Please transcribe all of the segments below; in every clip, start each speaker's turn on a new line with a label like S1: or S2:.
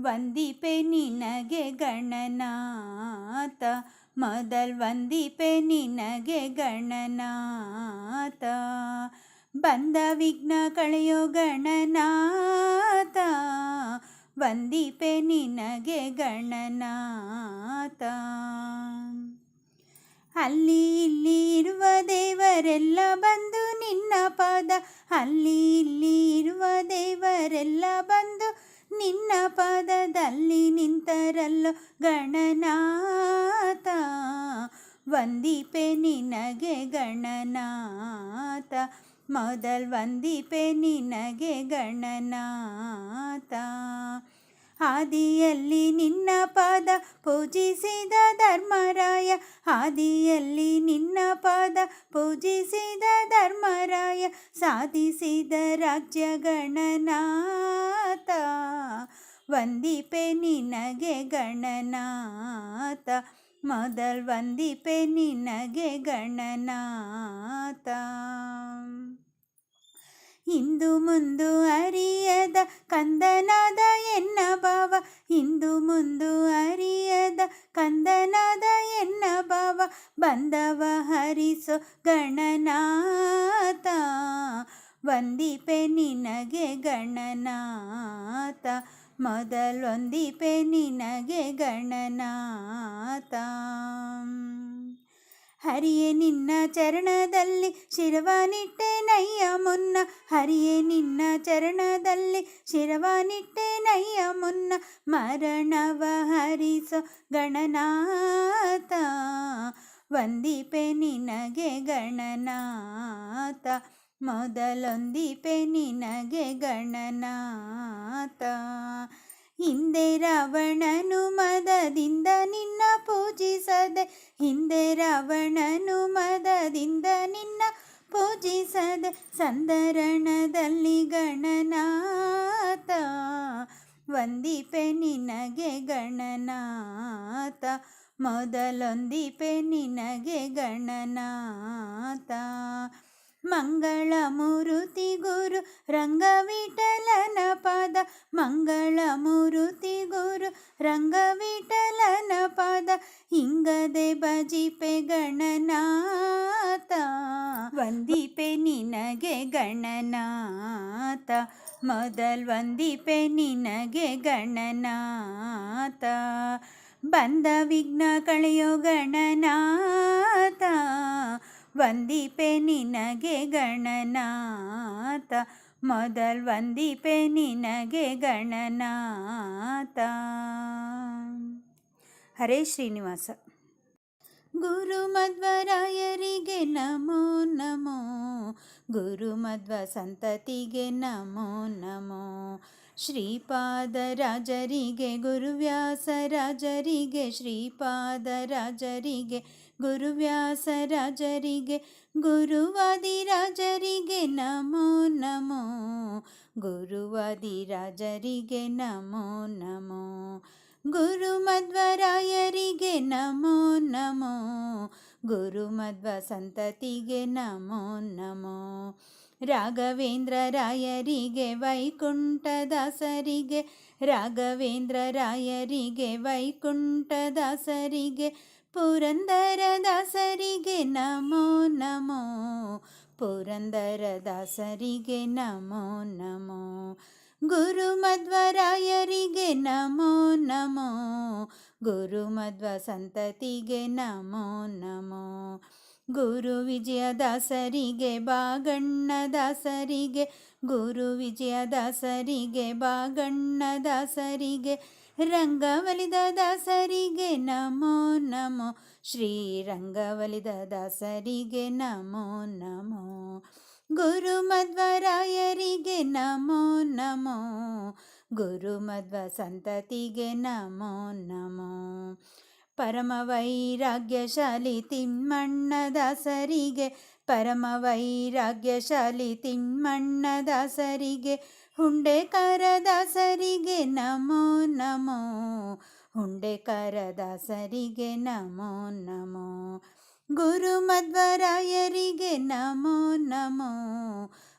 S1: ವಂದಿಪೆ ನಿನಗೆ ಗಣನಾಥ, ಮೊದಲ್ ವಂದಿಪೆ ನಿನಗೆ ಗಣನಾಥ. ಬಂದ ವಿಘ್ನ ಕಳೆಯೋ ಗಣನಾಥ, ವಂದಿಪೆ ನಿನಗೆ ಗಣನಾಥ. ಅಲ್ಲಿ ಇಲ್ಲಿ ಇರುವ ದೇವರೆಲ್ಲ ಬಂದು ನಿನ್ನ ಪಾದ, ಅಲ್ಲಿ ಇಲ್ಲಿ ಇರುವ ದೇವರೆಲ್ಲ ಬಂದು ನಿನ್ನ ಪಾದದಲ್ಲಿ ನಿಂತರಲ್ಲೋ ಗಣನಾಥ, ವಂದಿಪೆ ನಿನಗೆ ಗಣನಾಥ, ಮೊದಲ್ ವಂದಿಪೆ ನಿನಗೆ ಗಣನಾಥ. ಆದಿಯಲ್ಲಿ ನಿನ್ನ ಪಾದ ಪೂಜಿಸಿದ ಧರ್ಮರಾಯ, ಆದಿಯಲ್ಲಿ ನಿನ್ನ ಪಾದ ಪೂಜಿಸಿದ ಧರ್ಮರಾಯ, ಸಾಧಿಸಿದ ರಾಜ್ಯ ಗಣನಾಥ, ವಂದಿಪೆ ನಿನಗೆ ಗಣನಾಥ, ಮೊದಲ್ ವಂದಿಪೆ ನಿನಗೆ ಗಣನಾಥ. ಇಂದು ಮುಂದು ಅರಿಯದ ಕಂದನಾದ ಎನ್ನ ಭಾವ, ಇಂದು ಮುಂದು ಅರಿಯದ ಕಂದನಾದ ಎನ್ನ ಭಾವ, ಬಂದವ ಹರಿಸೋ ಗಣನಾಥ, ವಂದಿಪೆ ನಿನಗೆ ಗಣನಾಥ, ಮೊದಲ್ ವಂದಿಪೆ ನಿನಗೆ ಗಣನಾಥ. ಹರಿಯೇ ನಿನ್ನ ಚರಣದಲ್ಲಿ ಶಿರವನಿಟ್ಟೆನಯ್ಯ ಮುನ್ನ, ಹರಿಯೇ ನಿನ್ನ ಚರಣದಲ್ಲಿ ಶಿರವನಿಟ್ಟೆನಯ್ಯ ಮುನ್ನ, ಮರಣವ ಹರಿಸೋ ಗಣನಾಥ, ವಂದಿಪೆ ನಿನಗೆ ಗಣನಾಥ, ಮೊದಲೊಂದಿಪೆ ನಿನಗೆ ಗಣನಾಥ. ಹಿಂದೆ ರಾವಣನು ಮದದಿಂದ ನಿನ್ನ ಪೂಜಿಸದೆ, ಹಿಂದೆ ರಾವಣನು ಮದದಿಂದ ನಿನ್ನ ಪೂಜಿಸದೆ, ಸಂದರಣದಲ್ಲಿ ಗಣನಾಥ, ವಂದಿಪೆ ನಿನಗೆ ಗಣನಾಥ, ಮೊದಲೊಂದಿಪೆ ನಿನಗೆ ಗಣನಾಥ. ಮಂಗಳ ಮೂರುತಿ ಗುರು ರಂಗವಿಠಲನ ಪಾದ, ಮಂಗಳ ಮೂರುತಿ ಗುರು ರಂಗವಿಠಲನ ಪಾದ, ಹಿಂಗದೆ ಭಜಿಪೆ ಗಣನಾಥ, ವಂದಿಪೆ ನಿನಗೆ ಗಣನಾಥ, ಮೊದಲ್ ವಂದಿಪೆ ನಿನಗೆ ಗಣನಾಥ. ಬಂದ ವಿಘ್ನ ಕಳೆಯೋ ಗಣನಾಥ, ವಂದಿಪೆ ನಿನಗೆ ಗಣನಾಥ, ಮೊದಲ್ ವಂದಿಪೆ ನಿನಗೆ ಗಣನಾಥ. ಹರೇ ಶ್ರೀನಿವಾಸ. ಗುರು ಮಧ್ವರಾಯರಿಗೆ ನಮೋ ನಮೋ, ಗುರು ಮಧ್ವ ಸಂತತಿಗೆ ನಮೋ ನಮೋ, ಶ್ರೀಪಾದರಾಜರಿಗೆ ಗುರುವ್ಯಾಸರಾಜರಿಗೆ, ಶ್ರೀಪಾದರಾಜರಿಗೆ ಗುರುವ್ಯಾಸರಾಜರಿಗೆ, ಗುರುವಾದಿರಾಜರಿಗೆ ನಮೋ ನಮೋ, ಗುರುವಾದಿರಾಜರಿಗೆ ನಮೋ ನಮೋ, ಗುರು ಮಧ್ವರಾಯರಿಗೆ ನಮೋ ನಮೋ, ಗುರು ಮಧ್ವ ಸಂತತಿಗೆ ನಮೋ ನಮೋ, ರಾಘವೇಂದ್ರ ರಾಯರಿಗೆ ವೈಕುಂಠದಾಸರಿಗೆ, ರಾಘವೇಂದ್ರ ರಾಯರಿಗೆ ವೈಕುಂಠದಾಸರಿಗೆ, ಪುರಂದರದಾಸರಿಗೆ ನಮೋ ನಮೋ, ಪುರಂದರದಾಸರಿಗೆ ನಮೋ ನಮೋ, ಗುರು ಮಧ್ವರಾಯರಿಗೆ ನಮೋ ನಮೋ, ಗುರು ಮಧ್ವ ಸಂತತಿಗೆ ನಮೋ ನಮೋ, ಗುರು ವಿಜಯದಾಸರಿಗೆ ಬಾಗಣ್ಣದಾಸರಿಗೆ, ಗುರು ವಿಜಯದಾಸರಿಗೆ ಬಾಗಣ್ಣದಾಸರಿಗೆ, ರಂಗವಲಿದ ದಾಸರಿಗೆ ನಮೋ ನಮೋ, ಶ್ರೀರಂಗವಲಿದ ದಾಸರಿಗೆ ನಮೋ ನಮೋ, ಗುರು ಮಧ್ವರಾಯರಿಗೆ ನಮೋ ನಮೋ, ಗುರು ಮಧ್ವ ಸಂತತಿಗೆ ನಮೋ ನಮೋ, ಪರಮ ವೈರಾಗ್ಯಶಾಲಿ ತಿಮ್ಮಣ್ಣದಾಸರಿಗೆ, ಪರಮ ವೈರಾಗ್ಯಶಾಲಿ ತಿಮ್ಮಣ್ಣದಾಸರಿಗೆ, ಹುಂಡೇಕರದಾಸರಿಗೆ ನಮೋ ನಮೋ, ಹುಂಡೇಕರದಾಸರಿಗೆ ನಮೋ ನಮೋ, ಗುರು ಮಧ್ವರಾಯರಿಗೆ ನಮೋ ನಮೋ,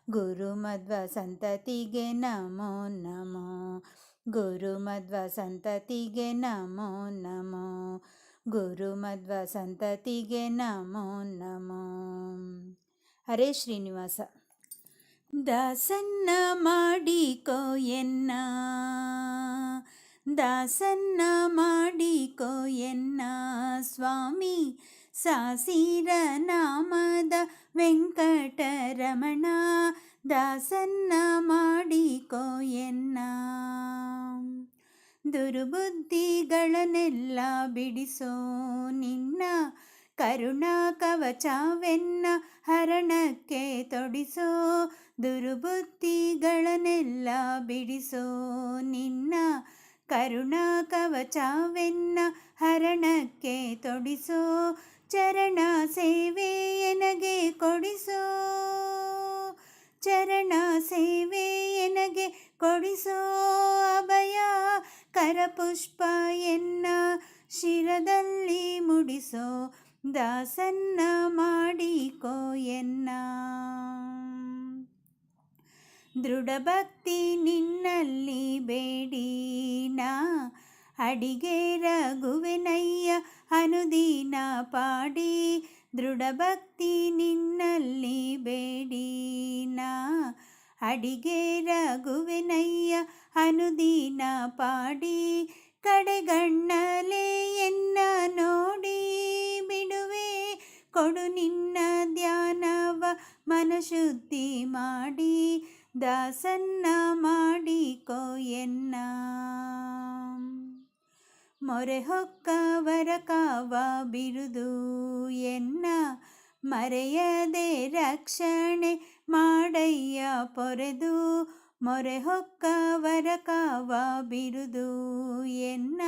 S1: ಗುರು ಮಧ್ವ ಸಂತತಿಗೆ ನಮೋ ನಮೋ, ಗುರುಮಧ್ವ ಸಂತತಿಗೆ ನಮೋ ನಮೋ. ಗುರುಮಧ್ವ ಸಂತತಿಗೆ ನಮೋ ನಮೋ. ಹರೇ ಶ್ರೀನಿವಾಸ. ದಾಸನ್ನ ಮಾಡಿಕೋ ಎನ್ನ, ದಾಸನ್ನ ಮಾಡಿಕೋ ಎನ್ನ ಸ್ವಾಮಿ, ಸಾಸಿರ ನಾಮದ ವೆಂಕಟರಮಣ. ದಾಸನ್ನ ಮಾಡಿಕೋ ಎನ್ನ. ದುರ್ಬುದ್ಧಿಗಳನ್ನೆಲ್ಲ ಬಿಡಿಸೋ ನಿನ್ನ ಕರುಣಾ ಕವಚವೆನ್ನ ಹರಣಕ್ಕೆ ತೊಡಿಸೋ. ದುರ್ಬುದ್ಧಿಗಳನ್ನೆಲ್ಲ ಬಿಡಿಸೋ ನಿನ್ನ ಕರುಣಾ ಕವಚವೆನ್ನ ಹರಣಕ್ಕೆ ತೊಡಿಸೋ. ಚರಣ ಸೇವೆ ಎನಗೆ ಕೊಡಿಸೋ, ಚರಣ ಸೇವೆ ಎನಗೆ ಕೊಡಿಸೋ. ಅಭಯ ಕರಪುಷ್ಪ ಎನ್ನ ಶಿರದಲ್ಲಿ ಮುಡಿಸೋ. ದಾಸನ್ನ ಮಾಡಿಕೋ ಎನ್ನ. ದೃಢ ಭಕ್ತಿ ನಿನ್ನಲ್ಲಿ ಬೇಡಿನ ಅಡಿಗೆ ರಘುವೆನಯ್ಯ ಅನುದಿನ ಪಾಡಿ. ದೃಢ ಭಕ್ತಿ ನಿನ್ನಲ್ಲಿ ಬೇಡಿನ ಅಡಿಗೆ ರಘುವೆನಯ್ಯ ಅನುದಿನ ಪಾಡಿ. ಕಡೆಗಣ್ಣಲೆ ಎನ್ನ ನೋಡಿ ಬಿಡುವೆ ಕೊಡು ನಿನ್ನ ಧ್ಯಾನವ ಮನಶುದ್ಧಿ ಮಾಡಿ. ದಾಸನ್ನ ಮಾಡಿಕೋ ಎನ್ನ. ಮೊರೆ ಹೊಕ್ಕವರ ಕಾವ ಬಿರುದು ಎನ್ನ ಮರೆಯದೆ ರಕ್ಷಣೆ ಮಾಡಯ್ಯ ಪೊರೆದು. ಮೊರೆ ಹೊಕ್ಕವರ ಕಾವ ಬಿರುದು ಎನ್ನ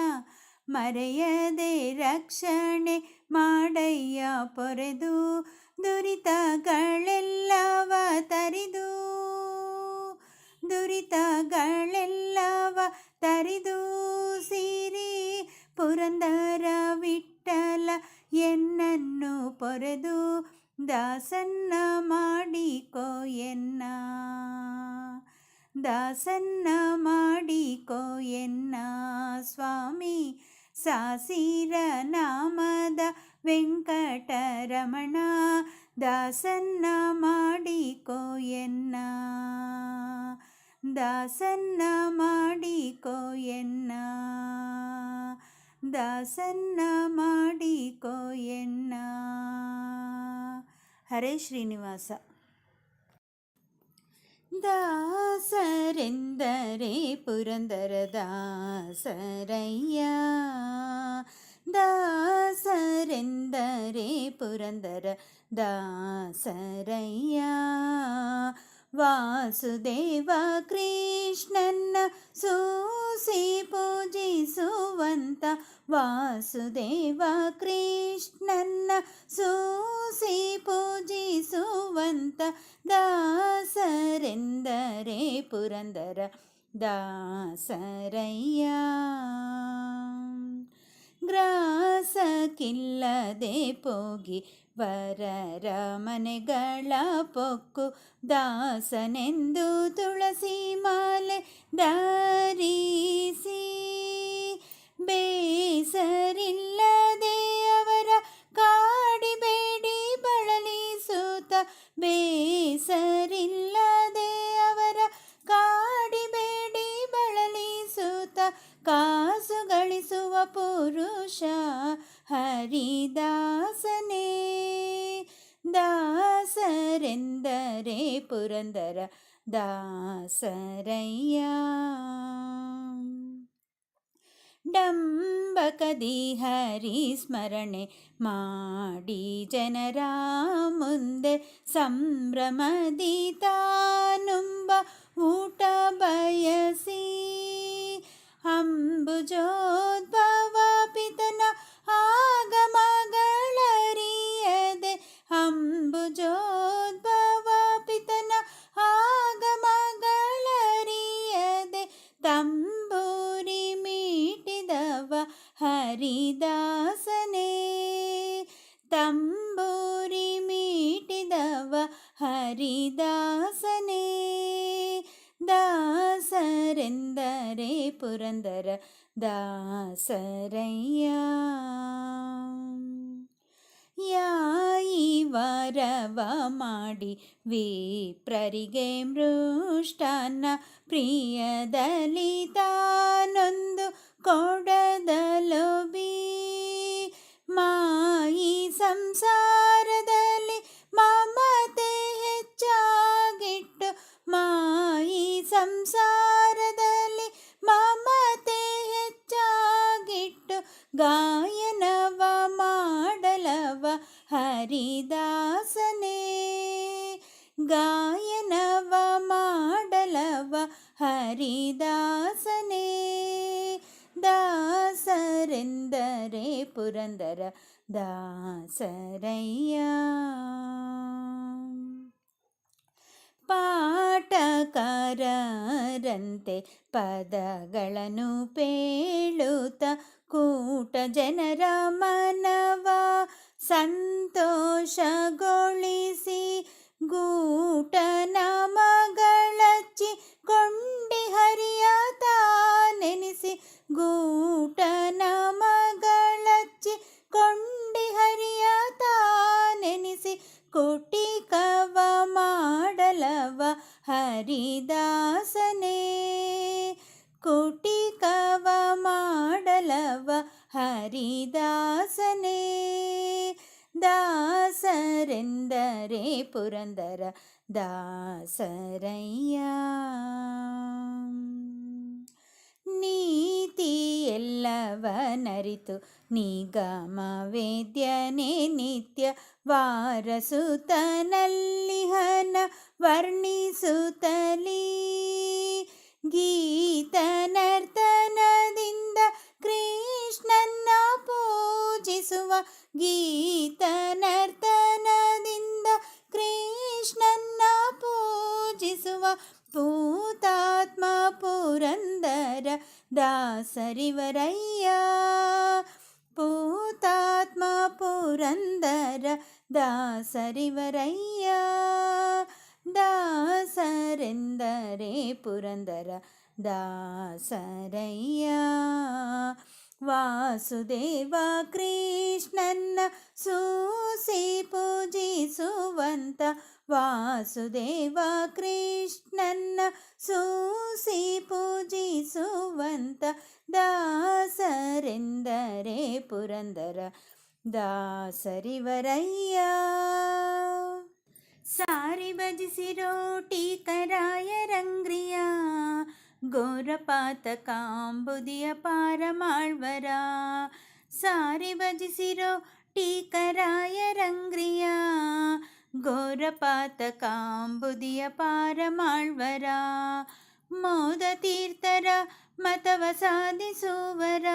S1: ಮರೆಯದೆ ರಕ್ಷಣೆ ಮಾಡಯ್ಯ ಪೊರೆದು. ದುರಿತಗಳೆಲ್ಲವ ತರಿದು, ದುರಿತಗಳೆಲ್ಲವ ತರಿದು ಸಿರಿ ಪುರಂದರ ವಿಠ್ಠಲ ಎನ್ನನ್ನು ಪೊರೆದು. ದಾಸನ್ನ ಮಾಡಿಕೋ ಎನ್ನ, ದಾಸನ್ನ ಮಾಡಿಕೋ ಎನ್ನ ಸ್ವಾಮಿ, ಸಾಸಿರ ನಾಮದ ವೆಂಕಟರಮಣ. ದಾಸನ್ನ ಮಾಡಿಕೋ ಎನ್ನ, ದಾಸನ್ನ ಮಾಡಿಕೋ ಎನ್ನ, ದಾಸನ್ನ ಮಾಡಿಕೋ ಎನ್ನ. ಹರೇ ಶ್ರೀನಿವಾಸ. ದಾಸರೆಂದರೆ ಪುರಂದರ ದಾಸರಯ್ಯ, ದಾಸರೆಂದರೆ ಪುರಂದರ ದಾಸರಯ್ಯ. ವಾಸುದೇವ ಕೃಷ್ಣನ್ನ ಸೂಸಿ ಪೂಜಿಸುವಂತ, ವಾಸುದೇವ ಕೃಷ್ಣನ್ನ ಸೂಸಿ ಪೂಜಿಸುವಂತ. ದಾಸರೆಂದರೆ ಪುರಂದರ ದಾಸರಯ್ಯ. ಗ್ರಾಸಕ್ಕಿಲ್ಲದೆ ಪೋಗಿ ವರರ ಮನೆಗಳ ಪೊಕ್ಕು, ದಾಸನೆಂದು ತುಳಸಿ ಮಾಲೆ ಧರಿಸಿ. ಬೇಸರಿಲ್ಲದೆ ಅವರ ಕಾಡಿಬೇಡಿ ಬಳಲಿಸುತ್ತ, ಬೇಸರಿಲ್ಲದೆ ಅವರ ಕಾಡಿಬೇಡಿ ಬಳಲಿಸುತ್ತ. ಕಾಸು ಗಳಿಸುವ ಪುರುಷ ಹರಿದಾಸನೇ. ದಾಸರೆಂದರೆ ಪುರಂದರ ದಾಸರಯ್ಯ. ಡಂಬಕದಿ ಹರಿ ಸ್ಮರಣೆ ಮಾಡಿ ಜನರ ಮುಂದೆ ಸಂಭ್ರಮದಿ ತಾನುಂಬ ಊಟ ಬಯಸಿ. ಅಂಬುಜೋದ್ಭವ ಪಿತನ ಆಗಮಗಳರಿಯದೆ, ಅಂಬುಜೋದ್ಭವ ಪಿತನ ಆಗಮಗಳರಿಯದೆ. ತಂಬೂರಿ ಮೀಟಿದವ ಹರಿದಾಸನೇ, ತಂಬೂರಿ ಮೀಟಿದವ ಹರಿದಾಸನೇ. ದಾಸರೆಂದರೆ ಪುರಂದರ ದಾಸರಯ್ಯ. ಯಾಯಿ ವರವ ಮಾಡಿ ವಿಪ್ರರಿಗೆ ಮೃಷ್ಟಾನ್ನ ಪ್ರಿಯದಲ್ಲಿ ತಾನೊಂದು ಕೊಡದಲೊಬಿ. ಮಾಯಿ ಸಂಸಾರದಲ್ಲಿ ಮಮತೆ ಹೆಚ್ಚಾಗಿಟ್ಟು, ಮಾಯಿ ಸಂಸಾರದಲ್ಲಿ ಮಮತೆ ಹೆಚ್ಚಾಗಿಟ್ಟು, ಗಾಯನವ ಮಾಡಲವ ಹರಿದಾಸನೇ, ಗಾಯನವ ಮಾಡಲವ ಹರಿದಾಸನೇ. ದಾಸರೆಂದರೆ ಪುರಂದರ ದಾಸರಯ್ಯ. ಪಾಠಕಾರರಂತೆ ಪದಗಳನ್ನು ಪೇಳುತ್ತ ಕೂಟ ಜನರ ಮನವ ಸಂತೋಷಗೊಳಿಸಿ, ಗೂಟ ನಾಮಗಳಚ್ಚಿ ಕೊಂಡಿ ಹರಿಯ ತಾನೆನಿಸಿ, ಗೂಟ ನಾಮಗಳಚ್ಚಿ ಕೊಂಡಿ ಹರಿಯ ತಾನೆನಿಸಿ, ಕುಟಿಕವ ಮಾಡಲವ ಹರಿದಾಸನೇ, ಕುಟಿಕವ ಮಾಡಲವ ಹರಿದಾಸನೇ. ದಾಸರೆಂದರೆ ಪುರಂದರ ದಾಸರಯ್ಯ. ನೀತಿ ಎಲ್ಲವನರಿತು ನಿಗಮ ವೇದ್ಯನೇ ನಿತ್ಯ ವಾರಸುತನಲ್ಲಿಹನ ವರ್ಣಿಸುತ್ತಲೀ, ಗೀತನರ್ತನದಿಂದ ಕೃಷ್ಣನ್ನ ಪೂಜಿಸುವ, ಗೀತನರ್ತನದಿಂದ ಕೃಷ್ಣನ್ನ ಪೂಜಿಸುವ ಪೂತಾತ್ಮ ಪುರಂದರ ದಾಸರಿವರಯ್ಯ, ಪೂತಾತ್ಮ ಪುರಂದರ ದಾಸರಿವರಯ್ಯ. ದಾಸರೆಂದರೆ ಪುರಂದರ ದಾಸರಯ್ಯ. ವಾಸುದೇವ ಕೃಷ್ಣನ್ನ ಸೂಸಿ ಪೂಜಿಸುವಂತ, ವಾಸುದೇವ ಕೃಷ್ಣನ್ನ ಸೂಸಿ ಪೂಜಿಸುವಂತ ದಾಸರೆಂದರೆ ಪುರಂದರ ದಾಸರಿವರಯ್ಯ. ಸಾರಿ ಭಜಿಸಿರೋ ಟೀಕರಾಯರಂಗ್ರಿಯ, ಘೋರಪಾತಕಾಂಬುದಿಯ ಪಾರಮಾಳ್ವರ. ಸಾರಿ ಭಜಿಸಿರೋ ಟೀಕರಾಯರಂಗ್ರಿಯ, ಘೋರಪಾತಕಾಂಬುದಿಯ ಪಾರಮಾಳ್ವರ. ಮೋದ ತೀರ್ಥರ ಮತವ ಸಾಧಿಸುವರ,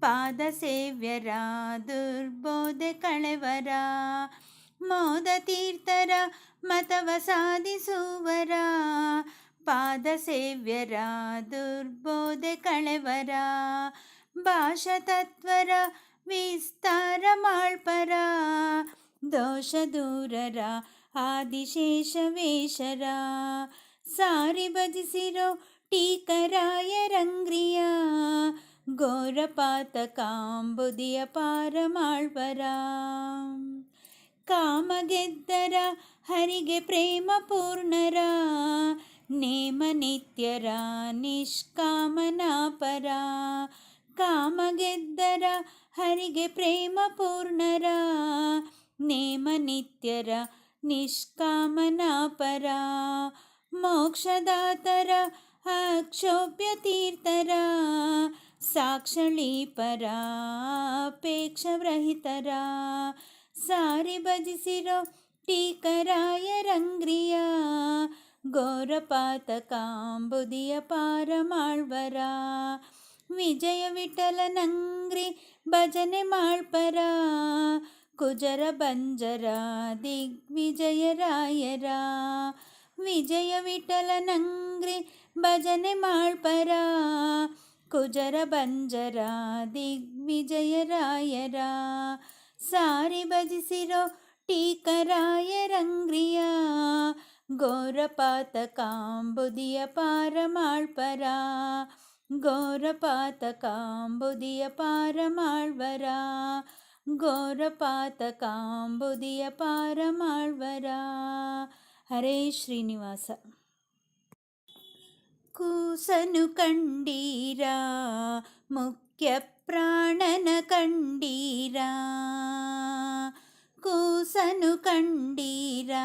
S1: ಪಾದ ಸೇವ್ಯರ ದುರ್ಬೋಧೆ ಕಳೆವರ. ಮೋದ ತೀರ್ಥರ ಮತವ ಸಾಧಿಸುವರ, ಪಾದ ಸೇವ್ಯರ ದುರ್ಬೋಧೆ ಕಳೆವರ. ಭಾಷತತ್ವರ ವಿಸ್ತಾರ ಮಾಳ್ಪರ, ದೋಷ ದೂರರ ಆದಿಶೇಷವೇಶರ. ಸಾರಿ ಭಜಿಸಿರೋ ಟೀಕರಾಯರಂಗ್ರಿಯ, ಘೋರಪಾತಕಾಂಬುದಿಯ ಪಾರಮಾಳ್ವರ. ಕಾಮ ಗೆದ್ದರ ಹರಿಗೆ ಪ್ರೇಮ ಪೂರ್ಣರ, ನೇಮ ನಿತ್ಯರ ನಿಷ್ಕಾಮನಾಪರ. ಕಾಮ ಗೆದ್ದರ ಹರಿಗೆ ಪ್ರೇಮ ಪೂರ್ಣರ, ನೇಮ ನಿತ್ಯರ ನಿಷ್ಕಾಮನಾಪರ. ಮೋಕ್ಷದಾತರ ಅಕ್ಷೋಭ್ಯ ತೀರ್ಥರ, ಸಾಕ್ಷಳೀಪರ ಅಪೇಕ್ಷವ್ರಹಿತರ. ಸಾರಿ ಭಜಿಸಿರೋ ಟೀಕರಾಯರಂಗ್ರಿಯ, ಘೋರಪಾತಕಾಂಬುದಿಯ ಪಾರಮಾಳ್ವರ. ವಿಜಯ ವಿಠಲನಂಗ್ರಿ ಭಜನೆ ಮಾಳ್ಪರ, ಕುಜರ ಬಂಜರ ದಿಗ್ವಿಜಯರಾಯರ. ವಿಜಯ ವಿಠಲನಂಗ್ರಿ ಭಜನೆ ಮಾಳ್ಪರ, ಕುಜರ ಬಂಜರ ದಿಗ್ವಿಜಯರಾಯರ. ಸಾರಿ ಭಜಿಸಿರೋ ಟೀಕರಾಯರಂಗ್ರಿಯ, ಘೋರಪಾತಕಾಂಬುದಿಯ ಪಾರಮಾಳ್ಪರ. ಘೋರಪಾತಕಾಂಬುದಿಯ ಪಾರಮಾಳ್ವರ, ಘೋರಪಾತಕಾಂಬುದಿಯ ಪಾರಮಾಳ್ವರ. ಹರೇ ಶ್ರೀನಿವಾಸ. ಕೂಸನು ಕಂಡೀರಾ, ಮುಖ್ಯ ಪ್ರಾಣನ ಕಂಡೀರಾ, ಕೂಸನು ಕಂಡೀರಾ,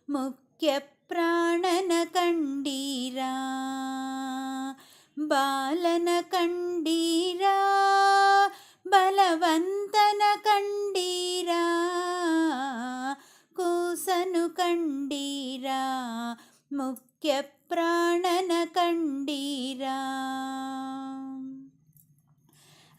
S1: ಮುಖ್ಯ ಪ್ರಾಣನ ಕಂಡೀರಾ, ಬಾಲನ ಕಂಡೀರಾ, ಬಲವಂತನ ಕಂಡೀರಾ, ಕೂಸನು ಕಂಡೀರಾ, ಮುಖ್ಯ ಪ್ರಾಣನ ಕಂಡೀರಾ.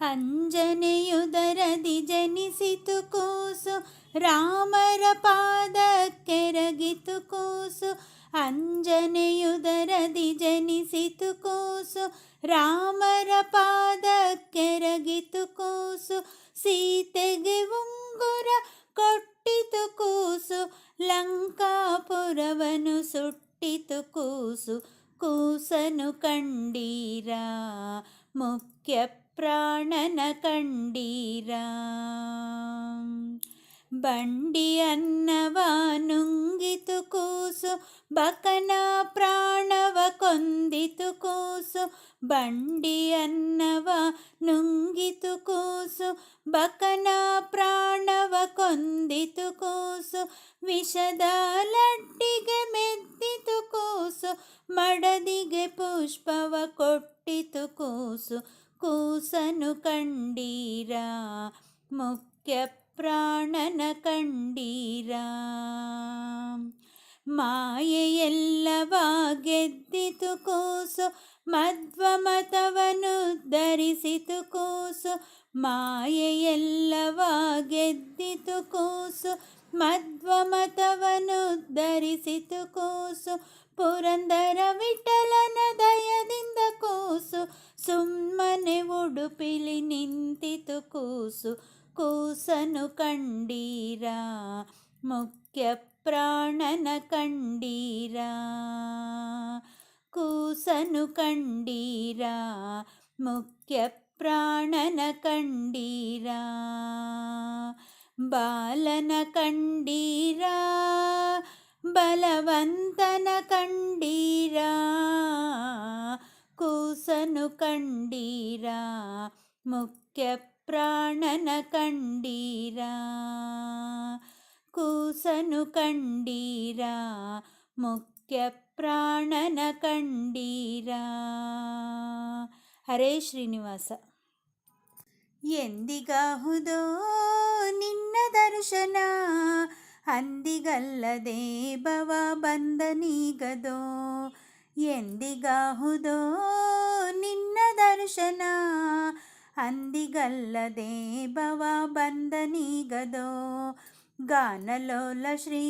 S1: ಅಂಜನೆಯುದರದಿ ಜನಿಸಿತು ಕೂಸು, ರಾಮರ ಪಾದಕ್ಕೆರಗಿತು ಕೂಸು, ಅಂಜನೆಯುದರದಿ ಜನಿಸಿತು ಕೂಸು, ರಾಮರ ಪಾದಕ್ಕೆರಗಿತು ಕೂಸು, ಸೀತೆಗೆ ಉಂಗುರ ಕೊಟ್ಟಿತು ಕೂಸು, ಲಂಕಾಪುರವನು ಸುಟ್ಟಿತು ಕೂಸು, ಕೂಸನು ಕಂಡೀರಾ, ಮುಖ್ಯ ಪ್ರಾಣನ ಕಂಡೀರಾ. ಬಂಡಿ ಅನ್ನವ ನುಂಗಿತು ಕೂಸು, ಬಕನ ಪ್ರಾಣವ ಕೊಂದಿತು ಕೂಸು, ಬಂಡಿ ಅನ್ನವ ನುಂಗಿತು ಕೂಸು, ಬಕನ ಪ್ರಾಣವ ಕೊಂದಿತು ಕೂಸು, ವಿಷದ ಲಡ್ಡಿಗೆ ಮೆದ್ದಿತು ಕೂಸು, ಮಡದಿಗೆ ಪುಷ್ಪವ ಕೊಟ್ಟಿತು ಕೂಸು, ಕೂಸನು ಕಂಡೀರಾ, ಮುಖ್ಯ ಪ್ರಾಣನ ಕಂಡೀರಾ. ಮಾಯೆಯೆಲ್ಲವ ಗೆದ್ದಿತು ಕೂಸು, ಮಧ್ವಮತವನು ಧರಿಸಿತು ಕೂಸು, ಮಾಯೆಯೆಲ್ಲವ ಗೆದ್ದಿತು ಕೂಸು, ಮಧ್ವಮತವನು ಧರಿಸಿತು ಕೂಸು, ಪುರಂದರ ವಿಠಲನ ದಯದಿಂದ ಕೂಸು, ಸುಮ್ಮನೆ ಉಡುಪಿಲಿ ನಿಂತಿತು ಕೂಸು, ಕೂಸನು ಕಂಡೀರಾ, ಮುಖ್ಯ ಪ್ರಾಣನ ಕಂಡೀರಾ, ಕೂಸನು ಕಂಡೀರಾ, ಮುಖ್ಯ ಪ್ರಾಣನ ಕಂಡೀರಾ. ಬಾಲನ ಕಂಡೀರಾ, ಬಲವಂತನ ಕಂಡೀರಾ, ಕೂಸನು ಕಂಡೀರಾ, ಮುಖ್ಯ ಪ್ರಾಣನ ಕಂಡೀರಾ, ಕೂಸನು ಕಂಡೀರಾ, ಮುಖ್ಯ ಪ್ರಾಣನ ಕಂಡೀರಾ. ಹರೇ ಶ್ರೀನಿವಾಸ. ಎಂದಿಗಾಹುದೋ ನಿನ್ನ ದರ್ಶನ, ಅಂದಿಗಲ್ಲದೆ ಭವ ಬಂದನೀಗದೋ, ಎಂದಿಗಾಹುದೋ ನಿನ್ನ ದರ್ಶನ, ಅಂದಿಗಲ್ಲದೆ ಭವ ಬಂದನೀಗದೋ, ಗಾನಲೋಲ ಶ್ರೀ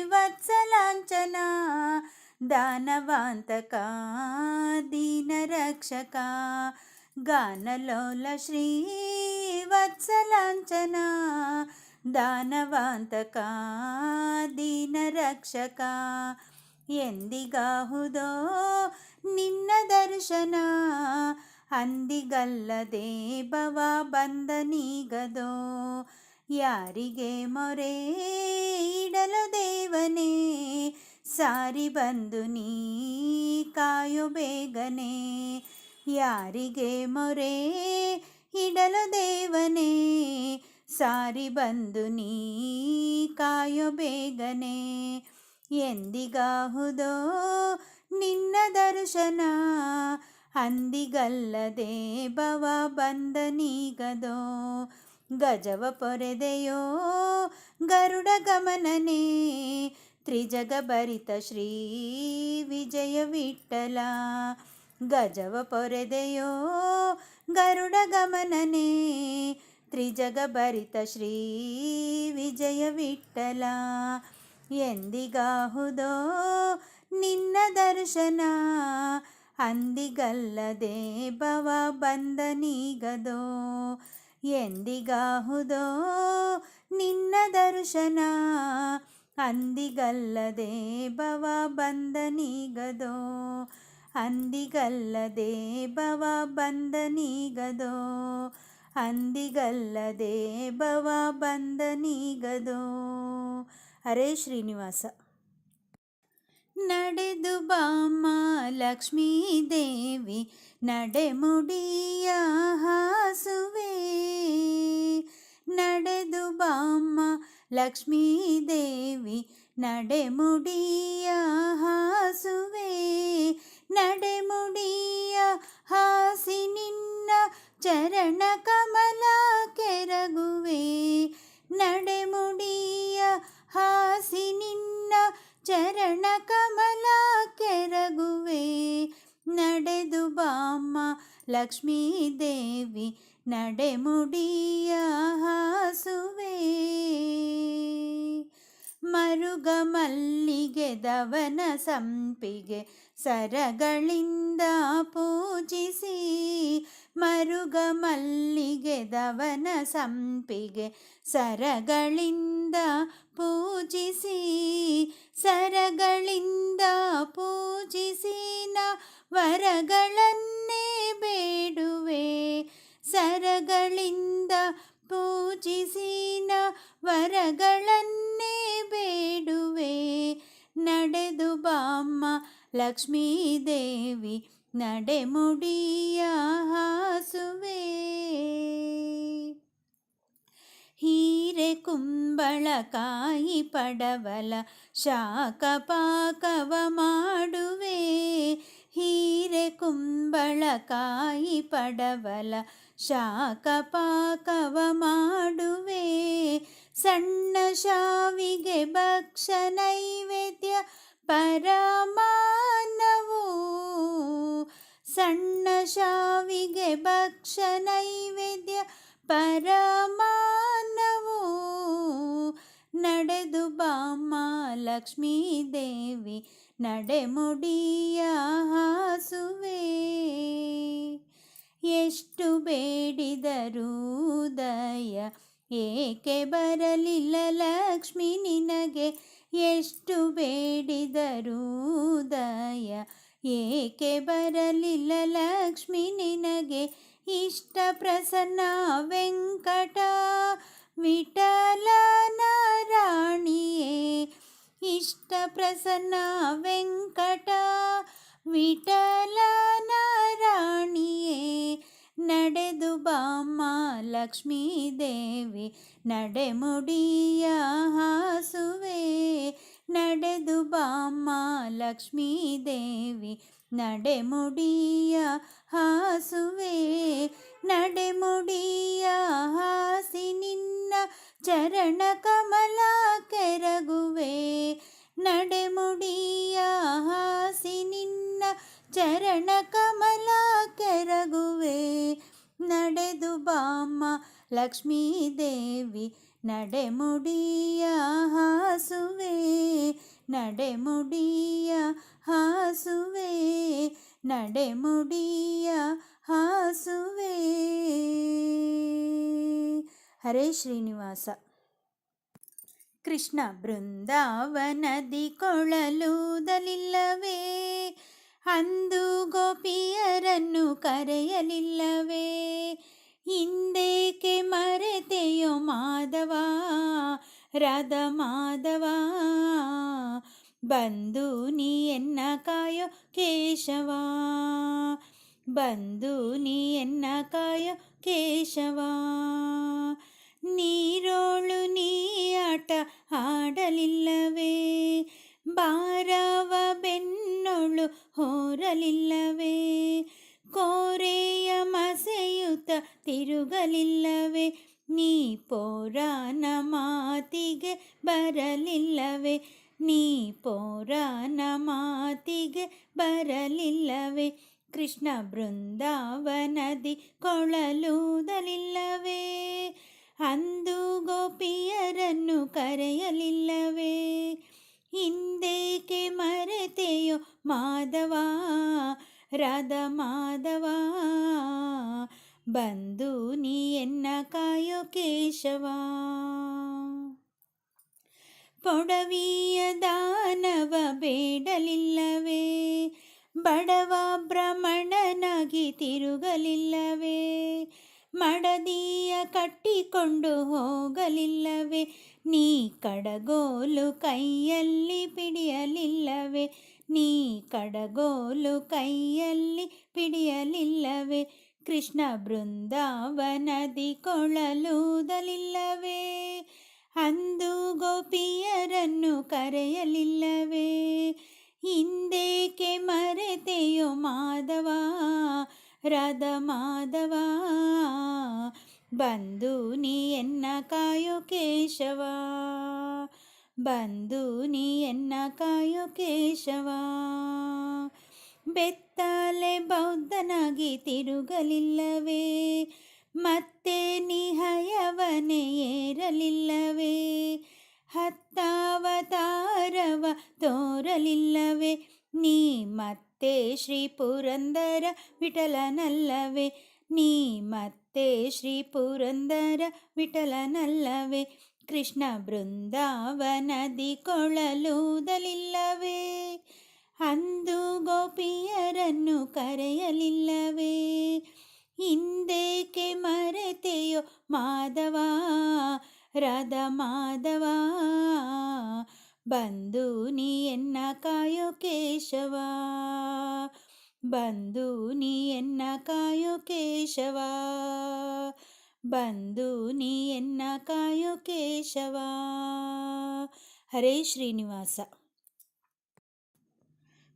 S1: ವತ್ಸಲಾಂಚನ, ದಾನವಾಂತಕ ದೀನರಕ್ಷಕ, ಗಾನಲೋಲ ಶ್ರೀ ವತ್ಸಲಾಂಚನ, ದಾನವಾಂತಕ ದೀನರಕ್ಷಕ, ಎಂದಿಗಾಹುದೋ ನಿನ್ನ ದರ್ಶನ, ಅಂದಿಗಲ್ಲದೆ ಭವ ಬಂದನೀಗದೋ, ಯಾರಿಗೆ ಮೊರೆ ಇಡಲು ದೇವನೇ, ಸಾರಿ ಬಂದು ನೀ ಕಾಯೋ ಬೇಗನೆ, ಯಾರಿಗೆ ಮೊರೆ ಇಡಲು ದೇವನೇ, ಸಾರಿ ಬಂದು ನೀ ಕಾಯೋ ಬೇಗನೆ, ಎಂದಿಗಾಹುದೋ ನಿನ್ನ ದರ್ಶನ, ಅಂದಿಗಲ್ಲದೆ ಭವ ಬಂದನೀಗದೋ, ಗಜವ ಪೊರೆದೆಯೋ ಗರುಡ ಗಮನನೇ, ತ್ರಿಜಗ ಭರಿತ ಶ್ರೀ ವಿಜಯ ವಿಠಲ, ಗಜವ ಪೊರೆದೆಯೋ ಗರುಡ ಗಮನನೇ, ತ್ರಿಜಗ ಭರಿತ ಶ್ರೀ ವಿಜಯ ವಿಠಲ, ಎಂದಿಗಾಹುದೋ ನಿನ್ನ ದರ್ಶನ, ಅಂದಿಗಲ್ಲದೆ ಭವ ಬಂದನೀಗದೋ, ಎಂದಿಗಾಹುದೋ ನಿನ್ನ ದರ್ಶನ, ಅಂದಿಗಲ್ಲದೆ ಭವ ಬಂದನೀಗದೋ. ಅಂದಿಗಲ್ಲದೆ ಭವ ಬಂದ ನೀಗದೋ, ಅಂದಿಗಲ್ಲದೆ ಭವ ಬಂದ ನೀಗದೋ. ಹರೇ ಶ್ರೀನಿವಾಸ. ನಡೆದು ಬಾಮ್ಮ ಲಕ್ಷ್ಮೀ ದೇವಿ ನಡೆಮುಡಿಯ ಹಾಸುವೆ, ನಡೆದು ಬಾಮ್ಮ ಲಕ್ಷ್ಮೀ ದೇವಿ ನಡೆಮುಡಿಯ ಹಾಸುವೆ, ನಡೆಮುಡಿಯ ಹಾಸಿ ನಿನ್ನ ಚರಣ ಕಮಲ ಕೆರಗುವೆ, ನಡೆಮುಡಿಯ ಹಾಸಿ ನಿನ್ನ ಚರಣ ಕಮಲ ಕೆರಗುವೆ. ನಡೆದು ಬಾಮ್ಮ ಲಕ್ಷ್ಮೀ ದೇವಿ ನಡೆಮುಡಿಯ ಹಾಸುವೆ. ಮರುಗ ಮಲ್ಲಿಗೆ ದವನ ಸಂಪಿಗೆ ಸರಗಳಿಂದ ಪೂಜಿಸಿ, ಮರುಗ ಮಲ್ಲಿಗೆ ದವನ ಸಂಪಿಗೆ ಸರಗಳಿಂದ ಪೂಜಿಸಿ, ಸರಗಳಿಂದ ಪೂಜಿಸಿ ನ ವರಗಳನ್ನೇ ಬೇಡುವೆ, ಸರಗಳಿಂದ ಪೂಜಿಸಿ ನ ವರಗಳನ್ನೇ ಬೇಡುವೆ. ನಡೆದು ಬಾಮ್ಮ ಲಕ್ಷ್ಮೀ ದೇವಿ ನಡೆಮುಡಿಯ ಹಾಸುವೆ. ಹೀರೆ ಕುಂಬಳಕಾಯಿ ಪಡವಲ ಶಾಖ ಪಾಕವ ಮಾಡುವೆ, ಹೀರೆ ಕುಂಬಳಕಾಯಿ ಪಡವಲ ಶಾಖ ಪಾಕವ ಮಾಡುವೆ. ಸಣ್ಣ ಶಾವಿಗೆ ಭಕ್ಷ ನೈವೇದ್ಯ ಪರಮಾನ್ನವು, ಸಣ್ಣ ಶಾವಿಗೆ ಭಕ್ಷ ನೈವೇದ್ಯ ಪರಮಾನ್ನವು. ನಡೆದು ಬಾಮ್ಮ ಲಕ್ಷ್ಮೀ ದೇವಿ ನಡೆಮುಡಿಯ ಹಾಸುವೆ. ಎಷ್ಟು ಬೇಡಿದರೂ ದಯ ಏಕೆ ಬರಲಿಲ್ಲ ಲಕ್ಷ್ಮಿ ನಿನಗೆ, ಎಷ್ಟು ಬೇಡಿದರೂ ದಯ ಏಕೆ ಬರಲಿಲ್ಲ ಲಕ್ಷ್ಮಿ ನಿನಗೆ. ಇಷ್ಟ ಪ್ರಸನ್ನ ವೆಂಕಟ ವಿಠಲನ ರಾಣಿಯೇ, ಇಷ್ಟ ಪ್ರಸನ್ನ ವೆಂಕಟ ವಿಠಲನ ರಾಣಿಯೇ. ನಡೆದು ಬಾಮ್ಮ ಲಕ್ಷ್ಮೀ ದೇವಿ ನಡೆಮುಡಿಯ ಹಾಸುವೆ, ನಡೆದು ಬಾಮ್ಮ ಲಕ್ಷ್ಮೀ ದೇವಿ ನಡೆಮುಡಿಯ ಹಾಸುವೆ. ನಡೆಮುಡಿಯ ಹಾಸಿ ನಿನ್ನ ಚರಣ ಕಮಲ ಕೆರಗುವೆ, ನಡೆಮುಡಿಯ ಹಾಸಿ ನಿನ್ನ ಚರಣ ಕಮಲ ಕೆರಗುವೆ. ನಡೆದು ಬಾಮ್ಮ ಲಕ್ಷ್ಮೀ ದೇವಿ ನಡೆಮುಡಿಯ ಹಾಸುವೆ, ನಡೆಮುಡಿಯ ಹಾಸುವೆ, ನಡೆಮುಡಿಯ ಹಾಸುವೆ. ಹರೇ ಶ್ರೀನಿವಾಸ. ಕೃಷ್ಣ ಬೃಂದಾವನದಿ ಕೊಳಲೂದಲಿಲ್ಲವೇ, ಅಂದು ಗೋಪಿಯರನ್ನು ಕರೆಯಲಿಲ್ಲವೇ. ಹಿಂದೇಕೆ ಮರೆತೆಯೋ ಮಾಧವ ರಾಧ ಮಾಧವ, ಬಂದು ನೀ ಎನ್ನ ಕಾಯೋ ಕೇಶವ, ಬಂದು ನೀ ಎನ್ನ ಕಾಯೋ ಕೇಶವ. ನೀರೋಳು ನೀ ಆಟ ಆಡಲಿಲ್ಲವೇ, ಬಾರವ ಬೆನ್ನೊಳು ಹೋರಲಿಲ್ಲವೇ. ಕೋರೆಯ ಮಸೆಯುತ ತಿರುಗಲಿಲ್ಲವೇ, ನೀ ಪೋರಾನ ಮಾತಿಗೆ ಬರಲಿಲ್ಲವೇ, ನೀ ಪೋರಾನ ಮಾತಿಗೆ ಬರಲಿಲ್ಲವೇ. ಕೃಷ್ಣ ಬೃಂದಾವನದಿ ಕೊಳಲೂದಲಿಲ್ಲವೇ, ಅಂದು ಗೋಪಿಯರನ್ನು ಕರೆಯಲಿಲ್ಲವೇ. ಹಿಂದೇಕೆ ಮರೆತೆಯೋ ಮಾಧವ ರಾಧ ಮಾಧವ, ಬಂದು ನೀ ಎನ್ನ ಕಾಯೋ ಕೇಶವ. ಪೊಡವಿಯ ದಾನವ ಬೇಡಲಿಲ್ಲವೇ, ಬಡವ ಬ್ರಾಹ್ಮಣನಾಗಿ ತಿರುಗಲಿಲ್ಲವೇ, ಮಡದಿಯ ಕಟ್ಟಿಕೊಂಡು ಹೋಗಲಿಲ್ಲವೇ, ನೀ ಕಡಗೋಲು ಕೈಯಲ್ಲಿ ಪಿಡಿಯಲಿಲ್ಲವೇ, ನೀ ಕಡಗೋಲು ಕೈಯಲ್ಲಿ ಪಿಡಿಯಲಿಲ್ಲವೇ, ಕೃಷ್ಣ ಬೃಂದಾವನದಿ ಕೊಳಲೂದಲಿಲ್ಲವೇ, ಅಂದು ಗೋಪಿಯರನ್ನು ಕರೆಯಲಿಲ್ಲವೇ, ಹಿಂದೇಕೆ ಮರೆತೆಯೋ ಮಾಧವ, ರಾಧ ಮಾಧವ, ಬಂದು ನೀ ಎನ್ನ ಕಾಯೋ ಕೇಶವ, ಬಂದು ನೀ ಎನ್ನ ಕಾಯೋ ಕೇಶವ, ಬೆತ್ತಲೆ ಬೌದ್ಧನಾಗಿ ತಿರುಗಲಿಲ್ಲವೇ, ಮತ್ತೆ ನಿಹಯವನೇ ಏರಲಿಲ್ಲವೇ, ಹತ್ತಾವತಾರವ ತೋರಲಿಲ್ಲವೇ, ನೀ ಮತ್ತೆ ಶ್ರೀ ಪುರಂದರ ವಿಠಲನಲ್ಲವೇ, ನೀ ಮತ್ತೆ ಶ್ರೀ ಪುರಂದರ ವಿಠಲನಲ್ಲವೇ, ಕೃಷ್ಣ ಬೃಂದಾವನದಿ ಕೊಳಲೂದಲಿಲ್ಲವೇ, ಅಂದು ಗೋಪಿಯರನ್ನು ಕರೆಯಲಿಲ್ಲವೇ, ಹಿಂದೇಕೆ ಮರೆತೆಯೋ ಮಾಧವ, ರಾಧ ಮಾಧವ, ಬಂದು ನೀ ಎನ್ನ ಕಾಯೋ ಕೇಶವ, ಬಂದು ನೀ ಎನ್ನ ಕಾಯೋ ಕೇಶವ, ಬಂದು ನೀ ಎನ್ನ ಕಾಯೋ ಕೇಶವ. ಹರೇ ಶ್ರೀನಿವಾಸ.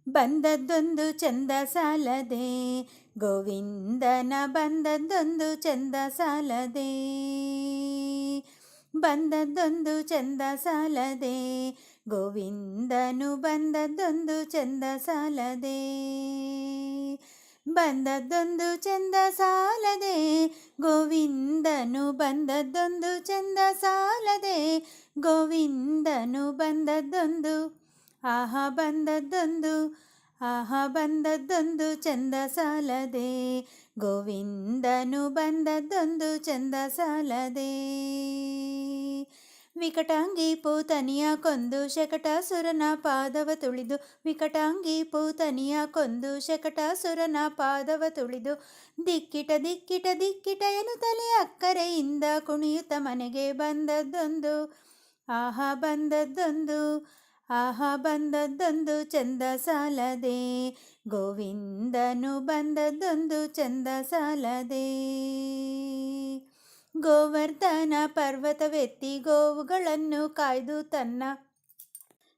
S1: ಬಂದದ್ದೊಂದು ಚಂದ ಸಾಲದೆ, ಗೋವಿಂದನ ಬಂದದ್ದೊಂದು ಚಂದ ಸಾಲದೆ, ಬಂದದ್ದೊಂದು ಚಂದ ಸಾಲದೆ, ಗೋವಿಂದನು ಬಂದದ್ದೊಂದು ಚಂದ ಸಾಲದೆ, ಬಂದದ್ದೊಂದು ಚಂದ ಸಾಲದೆ, ಗೋವಿಂದನು ಬಂದದ್ದೊಂದು ಚಂದ ಸಾಲದೆ, ಗೋವಿಂದನು ಬಂದದ್ದೊಂದು, ಆಹ ಬಂದದ್ದೊಂದು, ಆಹ ಬಂದದ್ದೊಂದು ಚಂದ ಸಾಲದೆ, ಗೋವಿಂದನು ಬಂದದ್ದೊಂದು ಚಂದ ಸಾಲದೆ, ವಿಕಟಾಂಗಿ ಪೂತನಿಯ ಕೊಂದು ಶಕಟಾಸುರನ ಪಾದವ ತುಳಿದು, ವಿಕಟಾಂಗಿ ಪೂತನಿಯ ಕೊಂದು ಶಕಟಾಸುರನ ಪಾದವ ತುಳಿದು, ದಿಕ್ಕಿಟ ದಿಕ್ಕಿಟ ದಿಕ್ಕಿಟ ಎನ್ನುತ್ತಲೇ ಅಕ್ಕರೆಯಿಂದ ಕುಣಿಯುತ್ತ ಮನೆಗೆ ಬಂದದ್ದೊಂದು, ಆಹ ಬಂದದ್ದೊಂದು, ಆಹ ಬಂದದ್ದೊಂದು ಚಂದ ಸಾಲದೆ, ಗೋವಿಂದನು ಬಂದದ್ದೊಂದು ಚಂದ ಸಾಲದೆ, ಗೋವರ್ಧನ ಪರ್ವತವೆತ್ತಿ ಗೋವುಗಳನ್ನು ಕಾಯ್ದು ತನ್ನ,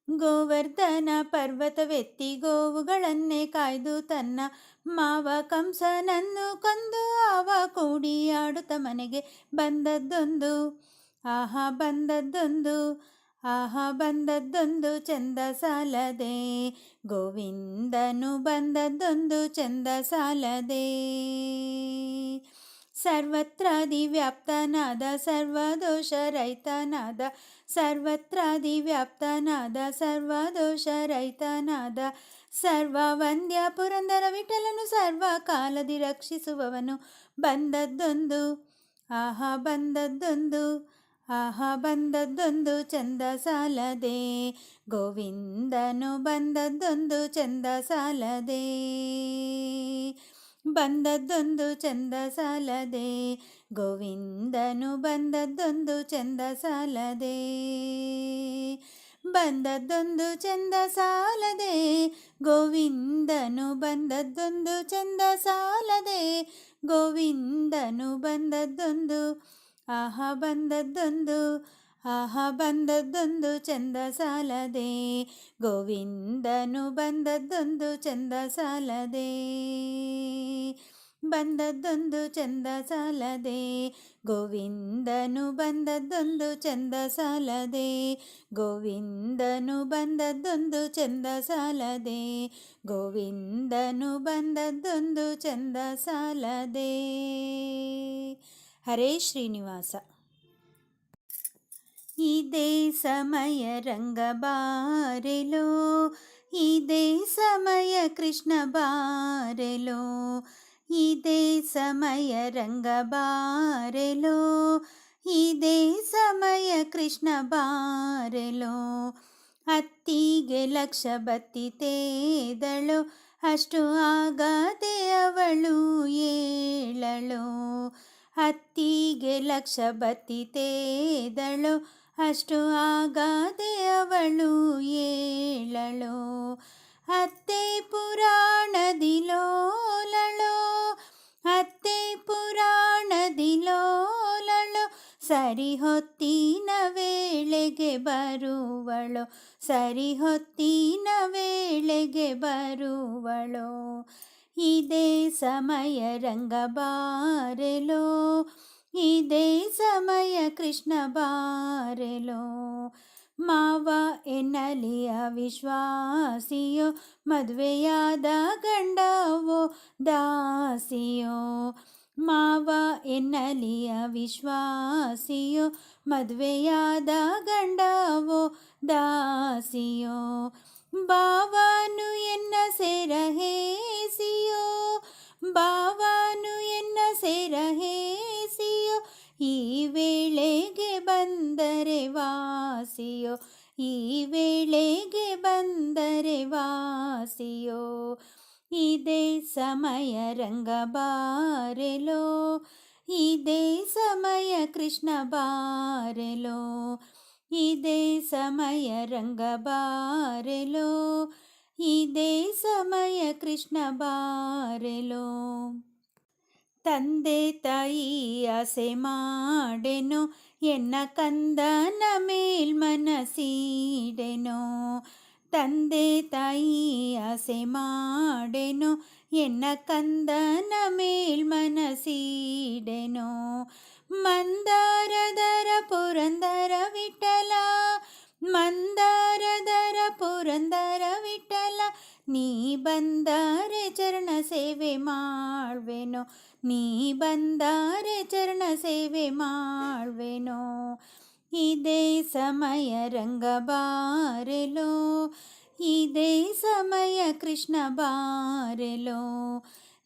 S1: ಗೋವರ್ಧನ ಪರ್ವತವೆತ್ತಿ ಗೋವುಗಳನ್ನೇ ಕಾಯ್ದು ತನ್ನ, ಮಾವ ಕಂಸನನ್ನು ಕೊಂದು ಆವ ಕೂಡಿ ಆಡುತ್ತ ಮನೆಗೆ ಬಂದದ್ದೊಂದು, ಆಹ ಬಂದದ್ದೊಂದು, ಆಹ ಬಂದದ್ದೊಂದು ಚಂದ ಸಾಲದೆ, ಗೋವಿಂದನು ಬಂದದ್ದೊಂದು ಚಂದ ಸಾಲದೆ, ಸರ್ವತ್ರಾದಿವ್ಯಾಪ್ತನಾದ ಸರ್ವದೋಷ ರಹಿತನಾದ, ಸರ್ವತ್ರಾದಿವ್ಯಾಪ್ತನಾದ ಸರ್ವದೋಷ ರಹಿತನಾದ, ಸರ್ವವಂದ್ಯ ಪುರಂದರ ವಿಠಲನು ಸರ್ವ ಕಾಲದಿ ರಕ್ಷಿಸುವವನು ಬಂದದ್ದೊಂದು, ಆಹ ಬಂದದ್ದೊಂದು, ಆಹ ಬಂದದ್ದೊಂದು ಚಂದ ಸಾಲದೆ, ಗೋವಿಂದನು ಬಂದದ್ದೊಂದು ಚಂದ ಸಾಲದೆ, ಬಂದದ್ದೊಂದು ಚಂದ ಸಾಲದೆ, ಗೋವಿಂದನು ಬಂದದ್ದೊಂದು ಚಂದ ಸಾಲದೆ, ಬಂದದ್ದೊಂದು ಚಂದ ಸಾಲದೆ, ಗೋವಿಂದನು ಬಂದದ್ದೊಂದು ಚಂದ ಸಾಲದೆ, ಗೋವಿಂದನು ಬಂದದ್ದೊಂದು, ಆಹ ಬಂದದ್ದೊಂದು, ಆಹ ಬಂದದ್ದೊಂದು ಚಂದ ಸಾಲದೆ, ಗೋವಿಂದನು ಬಂದದ್ದೊಂದು ಚಂದ ಸಾಲದೆ, ಬಂದದ್ದೊಂದು ಚಂದ ಸಾಲದೆ, ಗೋವಿಂದನು ಬಂದದ್ದೊಂದು ಚಂದ ಸಾಲದೆ, ಗೋವಿಂದನು ಬಂದದ್ದೊಂದು ಚಂದ ಸಾಲದೆ, ಗೋವಿಂದನು ಬಂದದ್ದೊಂದು ಚಂದ ಸಾಲದೆ. ಹರೇ ಶ್ರೀನಿವಾಸ. ಇದೇ ಸಮಯ ರಂಗ ಬಾರೆಲೋ, ಇದೇ ಸಮಯ ಕೃಷ್ಣ ಬಾರೆಲೋ, ಇದೇ ಸಮಯ ರಂಗ ಬಾರೆಲೋ, ಇದೇ ಸಮಯ ಕೃಷ್ಣ ಬಾರೆಲೋ, ಅತ್ತಿಗೆ ಲಕ್ಷ ಬತ್ತಿ ತೇದಳು, ಅಷ್ಟು ಆಗದೆ ಅವಳು ಏಳಳು. ಹತ್ತಿಗೆ ಲಕ್ಷ ಬತ್ತಿತೇದಳು, ಅಷ್ಟು ಆಗದೆ ಅವಳು ಏಳಳು. ಅತ್ತೆ ಪುರಾಣದಿಲೋಲಳು, ಅತ್ತೆ ಪುರಾಣದಿಲೋಲಳು, ಸರಿ ಹೊತ್ತಿನ ವೇಳೆಗೆ ಬರುವಳು, ಸರಿ ಹೊತ್ತಿನ ವೇಳೆಗೆ ಬರುವಳು. ಇದೇ ಸಮಯ ರಂಗ ಬಾರೆಲೋ, ಇದೇ ಸಮಯ ಕೃಷ್ಣ ಬಾರೆಲೋ. ಮಾವ ಎನ್ನಲಿ ಅವಿಶ್ವಾಸಿಯೋ, ಮದುವೆಯಾದ ಗಂಡವೋ ದಾಸಿಯೋ. ಮಾವ ಎನ್ನಲಿ ಅವಿಶ್ವಾಸಿಯೋ, ಮದುವೆಯಾದ ಗಂಡವೋ ದಾಸಿಯೋ. ಬಾವನು ಎನ್ನ ಸೆರಹೇಸಿಯೋ, ಬಾವನು ಎನ್ನ ಸೆರಹೇಸಿಯೋ, ಈ ವೇಳೆಗೆ ಬಂದರೆ ವಾಸಿಯೋ, ಈ ವೇಳೆಗೆ ಬಂದರೆ ವಾಸಿಯೋ. ಇದೇ ಸಮಯ ರಂಗ ಬಾರೆಲೋ, ಇದೇ ಸಮಯ ಕೃಷ್ಣ ಬಾರೆಲೋ, ಇದೇ ಸಮಯ ರಂಗ ಬಾರೆಲೋ, ಇದೇ ಸಮಯ ಕೃಷ್ಣ ಬಾರೆಲೋ. ತಂದೆ ತಾಯಿ ಆಸೆ ಮಾಡೆನೋ, ಎನ್ನ ಕಂದನ ಮೇಲ್ಮನಸೀಡೆನೋ. ತಂದೆ ತಾಯಿ ಆಸೆ ಮಾಡೆನೋ, ಎನ್ನ ಕಂದನ ಮೇಲ್ಮನಸೀಡೆನೋ. ಮಂದಾರದರ ಪುರಂದರ ವಿಠಲ, ಮಂದಾರದರ ಪುರಂದರ ವಿಠಲ, ನೀ ಬಂದರೆ ಚರಣ ಸೇವೆ ಮಾಡ್ವೆನೋ, ನೀ ಬಂದರೆ ಚರಣ ಸೇವೆ ಮಾಡ್ವೆನೋ. ಇದೇ ಸಮಯ ರಂಗ ಬಾರೆಲೋ, ಇದೇ ಸಮಯ ಕೃಷ್ಣ ಬಾರೆಲೋ,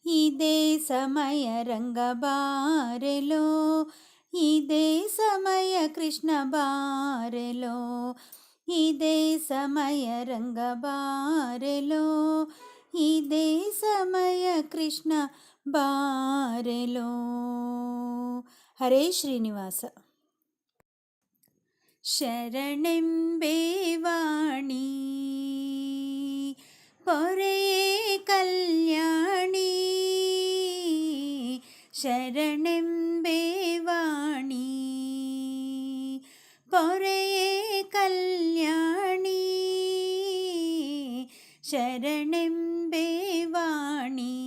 S1: ಇದೇ ಸಮಯ ರಂಗ ಬಾರೆಲೋ, ಇದೇ ಸಮಯ ಕೃಷ್ಣ ಬಾರೆಲೋ, ಇದೇ ಸಮಯ ರಂಗ ಬಾರೆಲೋ, ಇದೇ ಸಮಯ ಕೃಷ್ಣ ಬಾರೆಲೋ. ಹರೇ ಶ್ರೀನಿವಾಸ. ಶರಣೆಂಬೆ ವಾಣಿ ಪೊರೆಯೇ ಕಲ್ಯಾಣಿ, ಶರಣೆಂಬೆ ವಾಣಿ ಪೊರೆಯೇ ಕಲ್ಯಾಣಿ, ಶರಣೆಂಬೆ ವಾಣಿ.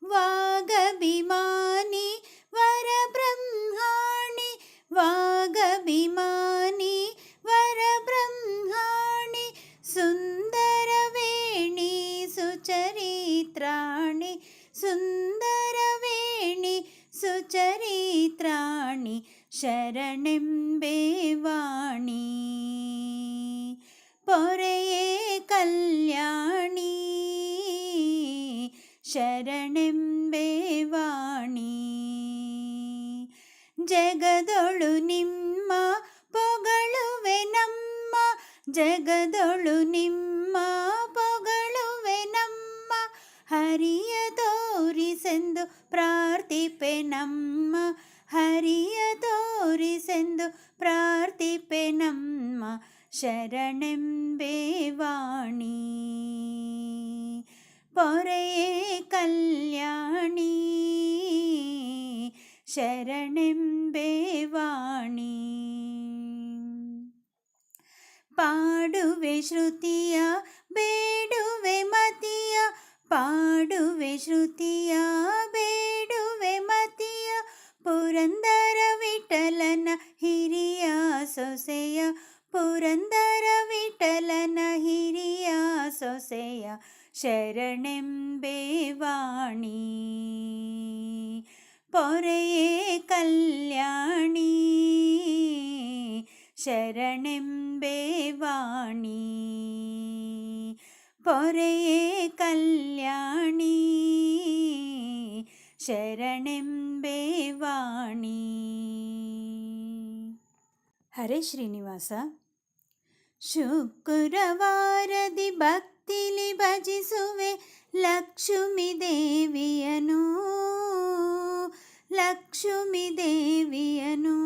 S1: ವಾಗಭಿಮಾನಿ ವರಬ್ರಹ್ಮಾಣಿ, ವಾಗಭಿಮಾನಿ ವರಬ್ರಹ್ಮಾಣಿ, ಸುಂದರವೇಣಿ ಸುಚರಿತ್ರಾಣಿ, ಸುಂದರವೇಣಿ ಸುಚರಿತ್ರಾಣಿ, ಶರಣೆಂಬೆ ವಾಣಿ ಪೊರೆಯೇ ಕಲ್ಯಾಣಿ, ಶರಣೆಂಬೆ ವಾಣಿ. ಜಗದೊಳು ನಿಮ್ಮ ಪೊಗಳುವೆ ನಮ್ಮ, ಜಗದೊಳು ನಿಮ್ಮ ಪೊಗಳುವೆ ನಮ್ಮ, ಹರಿಯ ತೋರಿಸೆಂದು ಪ್ರಾರ್ಥಿಪೆ ನಮ್ಮ, ಹರಿಯ ತೋರಿಸೆಂದು ಪ್ರಾರ್ಥಿಪೆ ನಮ್ಮ, ಶರಣೆಂಬೆ ವಾಣಿ ಪೊರೆಯೇ ಕಲ್ಯಾಣಿ, ಶರಣೆಂಬೆ ವಾಣಿ. ಪಾಡುವೆ ಶ್ರುತಿಯ ಬೇಡುವೆ ಮತಿಯ, ಪಾಡುವೆ ಶ್ರುತಿಯ ಬೇಡುವೆ ಮತಿಯ, ಪುರಂದರ ವಿಠಲನ ಹಿರಿಯ ಸೊಸೆಯ, ಪುರಂದರ ವಿಠಲನ ಹಿರಿಯ ಸೊಸೆಯ, ಶರಣೆಂಬೆ ವಾಣಿ ಪೊರೆಯೇ ಕಲ್ಯಾಣಿ, ಶರಣೆಂಬೆ ವಾಣಿ ಪೊರೆಯೇ ಕಲ್ಯಾಣಿ, ಶರಣೆಂಬೆ ವಾಣಿ. ಹರೇ ಶ್ರೀನಿವಾಸ. ಶುಕ್ರವಾರದಿ ಭಕ್ತ ಭಕ್ತಿಲಿ ಭಜಿಸುವೆ ಲಕ್ಷ್ಮೀ ದೇವಿಯನು, ಲಕ್ಷ್ಮೀ ದೇವಿಯನು.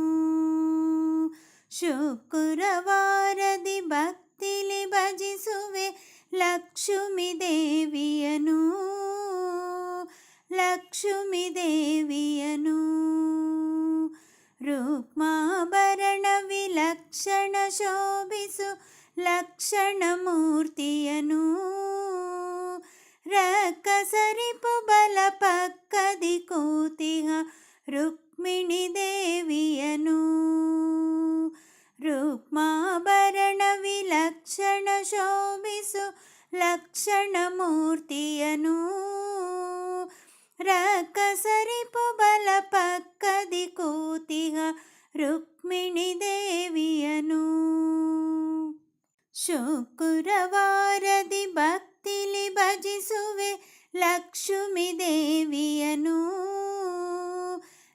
S1: ಶುಕ್ರವಾರದಿ ಭಕ್ತಿಲಿ ಭಜಿಸುವೆ ಲಕ್ಷ್ಮೀ ದೇವಿಯನು, ಲಕ್ಷ್ಮೀ ದೇವಿಯನು. ರೂಕ್ಮಾಭರಣ ವಿಲಕ್ಷಣ ಶೋಭಿಸು ಲಕ್ಷಣ ಮೂರ್ತಿಯನು, ರಕ್ಕಸರಿಪು ಬಲ ಪಕ್ಕದಿ ಕೂತಿಹ ರುಕ್ಮಿಣಿ ದೇವಿಯನು. ರೂಕ್ಮಾಭರಣ ವಿಲಕ್ಷಣ ಶೋಭಿಸು ಲಕ್ಷಣ ಮೂರ್ತಿಯನು, ರಕ್ಕಸರಿಪು ಬಲ ಪಕ್ಕದಿ ಕೂತಿಹ ರುಕ್ಮಿಣಿ ದೇವಿಯನು. ಶುಕ್ರವಾರದಿ ಭಕ್ತಿಲಿ ಭಜಿಸುವೆ ಲಕ್ಷ್ಮೀ ದೇವಿಯನು,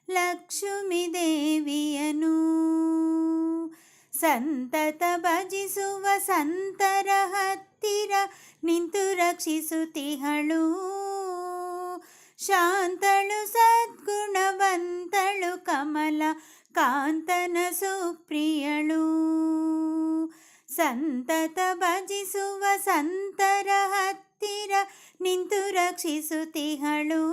S1: ಲಕ್ಷ್ಮೀ ದೇವಿಯನು. ಸಂತತ ಭಜಿಸುವ ಸಂತರ ಹತ್ತಿರ ನಿಂತು ರಕ್ಷಿಸುತ್ತಿಹಳು, ಶಾಂತಳು ಸದ್ಗುಣವಂತಳು ಕಮಲ ಕಾಂತನ ಸುಪ್ರಿಯಳು. ಸಂತತ ಭಜಿಸುವ ಸಂತರ ಹತ್ತಿರ ನಿಂತು ರಕ್ಷಿಸುತ್ತಿಹಳು,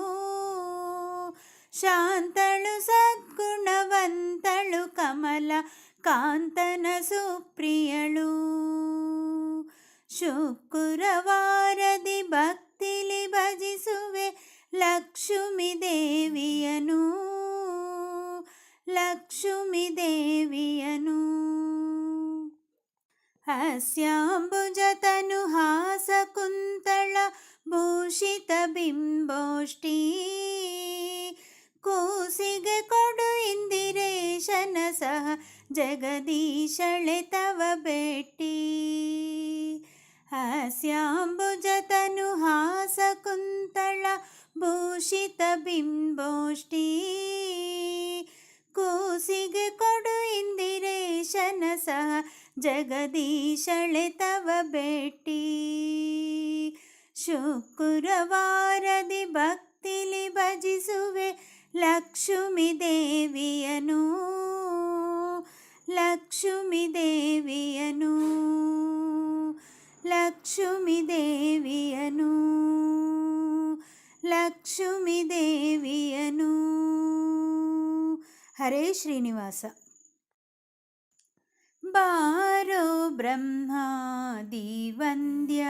S1: ಶಾಂತಳು ಸದ್ಗುಣವಂತಳು ಕಮಲ ಕಾಂತನ ಸುಪ್ರಿಯಳು. ಶುಕ್ರವಾರದಿ ಭಕ್ತಿಲಿ ಭಜಿಸುವೆ ಲಕ್ಷ್ಮೀ ದೇವಿಯನು, ಲಕ್ಷ್ಮೀ ದೇವಿಯನು. ಹಾಸ್ಯಾಂಬುಜತನು ಹಾಸ ಕುಂತಳ ಭೂಷಿತ ಬಿಂಬೋಷ್ಟಿ, ಕೂಸಿಗೆ ಕೊಡು ಇಂದಿರೇಶನ ಸಹ ಜಗದೀಶಳೆ ತವ ಭೇಟಿ. ಹಾಸ್ಯಾಂಬುಜತನು ಹಾಸ ಕುಂತಳ ಭೂಷಿತ ಬಿಂಬೋಷ್ಟಿ, ಕೂಸಿಗೆ ಕೊಡು ಇಂದಿರೇಶನ ಸಹ ಜಗದೀಶಳೆ ತವ ಭೇಟಿ. ಶುಕ್ರವಾರದಿ ಭಕ್ತಿಲಿ ಭಜಿಸುವೆ ಲಕ್ಷ್ಮೀ ದೇವಿಯನು, ಲಕ್ಷ್ಮೀ ದೇವಿಯನು, ಲಕ್ಷ್ಮೀ ದೇವಿಯನು, ಲಕ್ಷ್ಮೀ ದೇವಿಯನು. ಹರೇ ಶ್ರೀನಿವಾಸ. ಬಾರೋ ಬ್ರಹ್ಮಾದಿ ವಂದ್ಯ,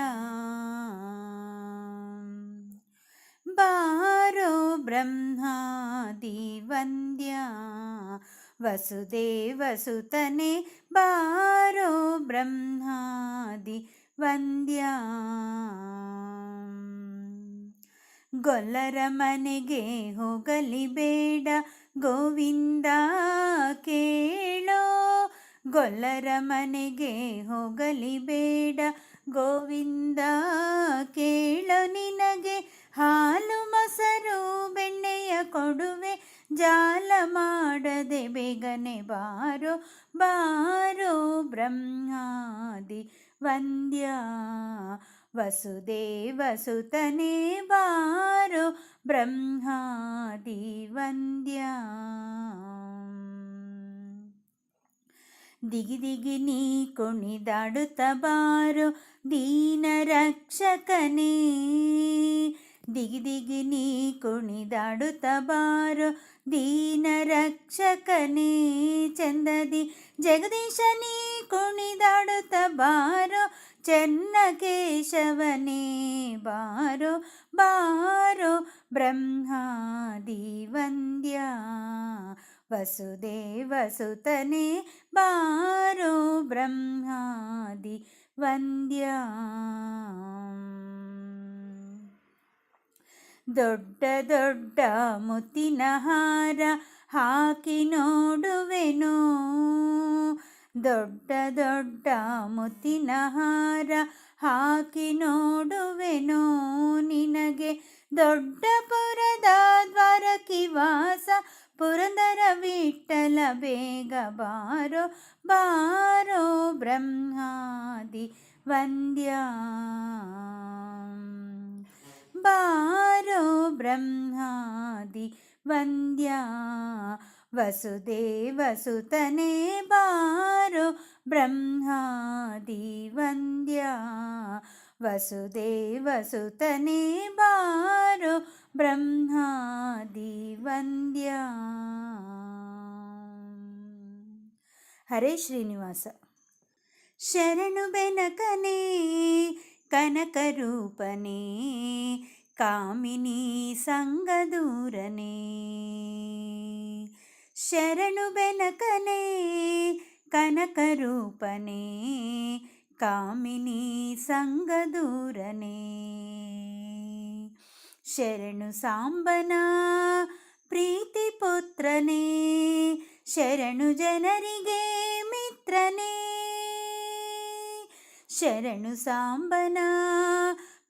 S1: ಬಾರೋ ಬ್ರಹ್ಮಾದಿ ವಂದ್ಯ, ವಸುದೇವ ಸುತನೆ ಬಾರೋ ಬ್ರಹ್ಮಾದಿ ವಂದ್ಯ. ಗೊಲ್ಲರ ಮನೆಗೆ ಹೋಗಲಿ ಬೇಡ ಗೋವಿಂದ ಕೇಳೋ, ಗೊಲ್ಲರ ಮನೆಗೆ ಹೋಗಲಿ ಬೇಡ ಗೋವಿಂದ ಕೇಳೋ. ನಿನಗೆ ಹಾಲು ಮೊಸರು ಬೆಣ್ಣೆಯ ಕೊಡುವೆ ಜಾಲ ಮಾಡದೆ ಬೇಗನೆ ಬಾರೋ, ಬಾರೋ ಬ್ರಹ್ಮಾದಿ ವಂದ್ಯ, ವಸುದೇವ ಸುತನೆ ಬಾರೋ ಬ್ರಹ್ಮಾದಿ ವಂದ್ಯ. ದಿಗಿ ದಿಗಿ ನೀ ಕುಣಿದಾಡುತ್ತ ಬಾರೋ ದೀನ ರಕ್ಷಕನೇ, ದಿಗಿ ದಿಗಿ ನೀ ಕುಣಿದಾಡುತ್ತ ಬಾರೋ ದೀನ ರಕ್ಷಕನೇ. ಚಂದದಿ ಜಗದೀಶ ನೀ ಕುಣಿದಾಡುತ್ತ ಬಾರೋ ಚೆನ್ನಕೇಶವನೇ, ಬಾರೋ ಬಾರೋ ಬ್ರಹ್ಮಾದಿ ವಂದ್ಯ, ವಸುದೇವ ಸುತನೆ ಬಾರೋ ಬ್ರಹ್ಮಾದಿ ವಂದ್ಯ. ದೊಡ್ಡ ದೊಡ್ಡ ಮುತ್ತಿನ ಹಾರ ಹಾಕಿ ನೋಡುವೆನೋ, ದೊಡ್ಡ ದೊಡ್ಡ ಮುತ್ತಿನ ಹಾರ ಹಾಕಿ ನೋಡುವೆನೋ. ನಿನಗೆ ದೊಡ್ಡಪುರದ ದ್ವಾರಕಿ ವಾಸ ಪುರಂದರ ವಿಠ್ಠಲ ಬೇಗ ಬಾರೋ, ಬಾರೋ ಬ್ರಹ್ಮಾದಿ ವಂದ್ಯಾ ಬಾರೋ ಬ್ರಹ್ಮಾದಿ ವಂದ್ಯಾ ವಸುದೇವಸುತನೇ ಬಾರೋ ಬ್ರಹ್ಮಾದಿ ವಂದ್ಯಾ ವಸುದೇವಸುತನೇ ಬಾರೋ ಬ್ರಹ್ಮಾದಿ ವಂದ್ಯಾ. ಹರೇ ಶ್ರೀನಿವಾಸ. ಶರಣು ಬೆನಕನೇ ಕನಕರೂಪನೇ ಕಾಮಿನಿ ಸಂಗದೂರನೇ. ಶರಣು ಬೆನಕನೇ ಕನಕರೂಪನೇ ಕಾಮಿನಿ ಸಂಗದೂರನೇ. ಶರಣು ಸಾಂಬನ ಪ್ರೀತಿ ಪುತ್ರನೇ ಶರಣು ಜನರಿಗೆ ಮಿತ್ರನೇ. ಶರಣು ಸಾಂಬನ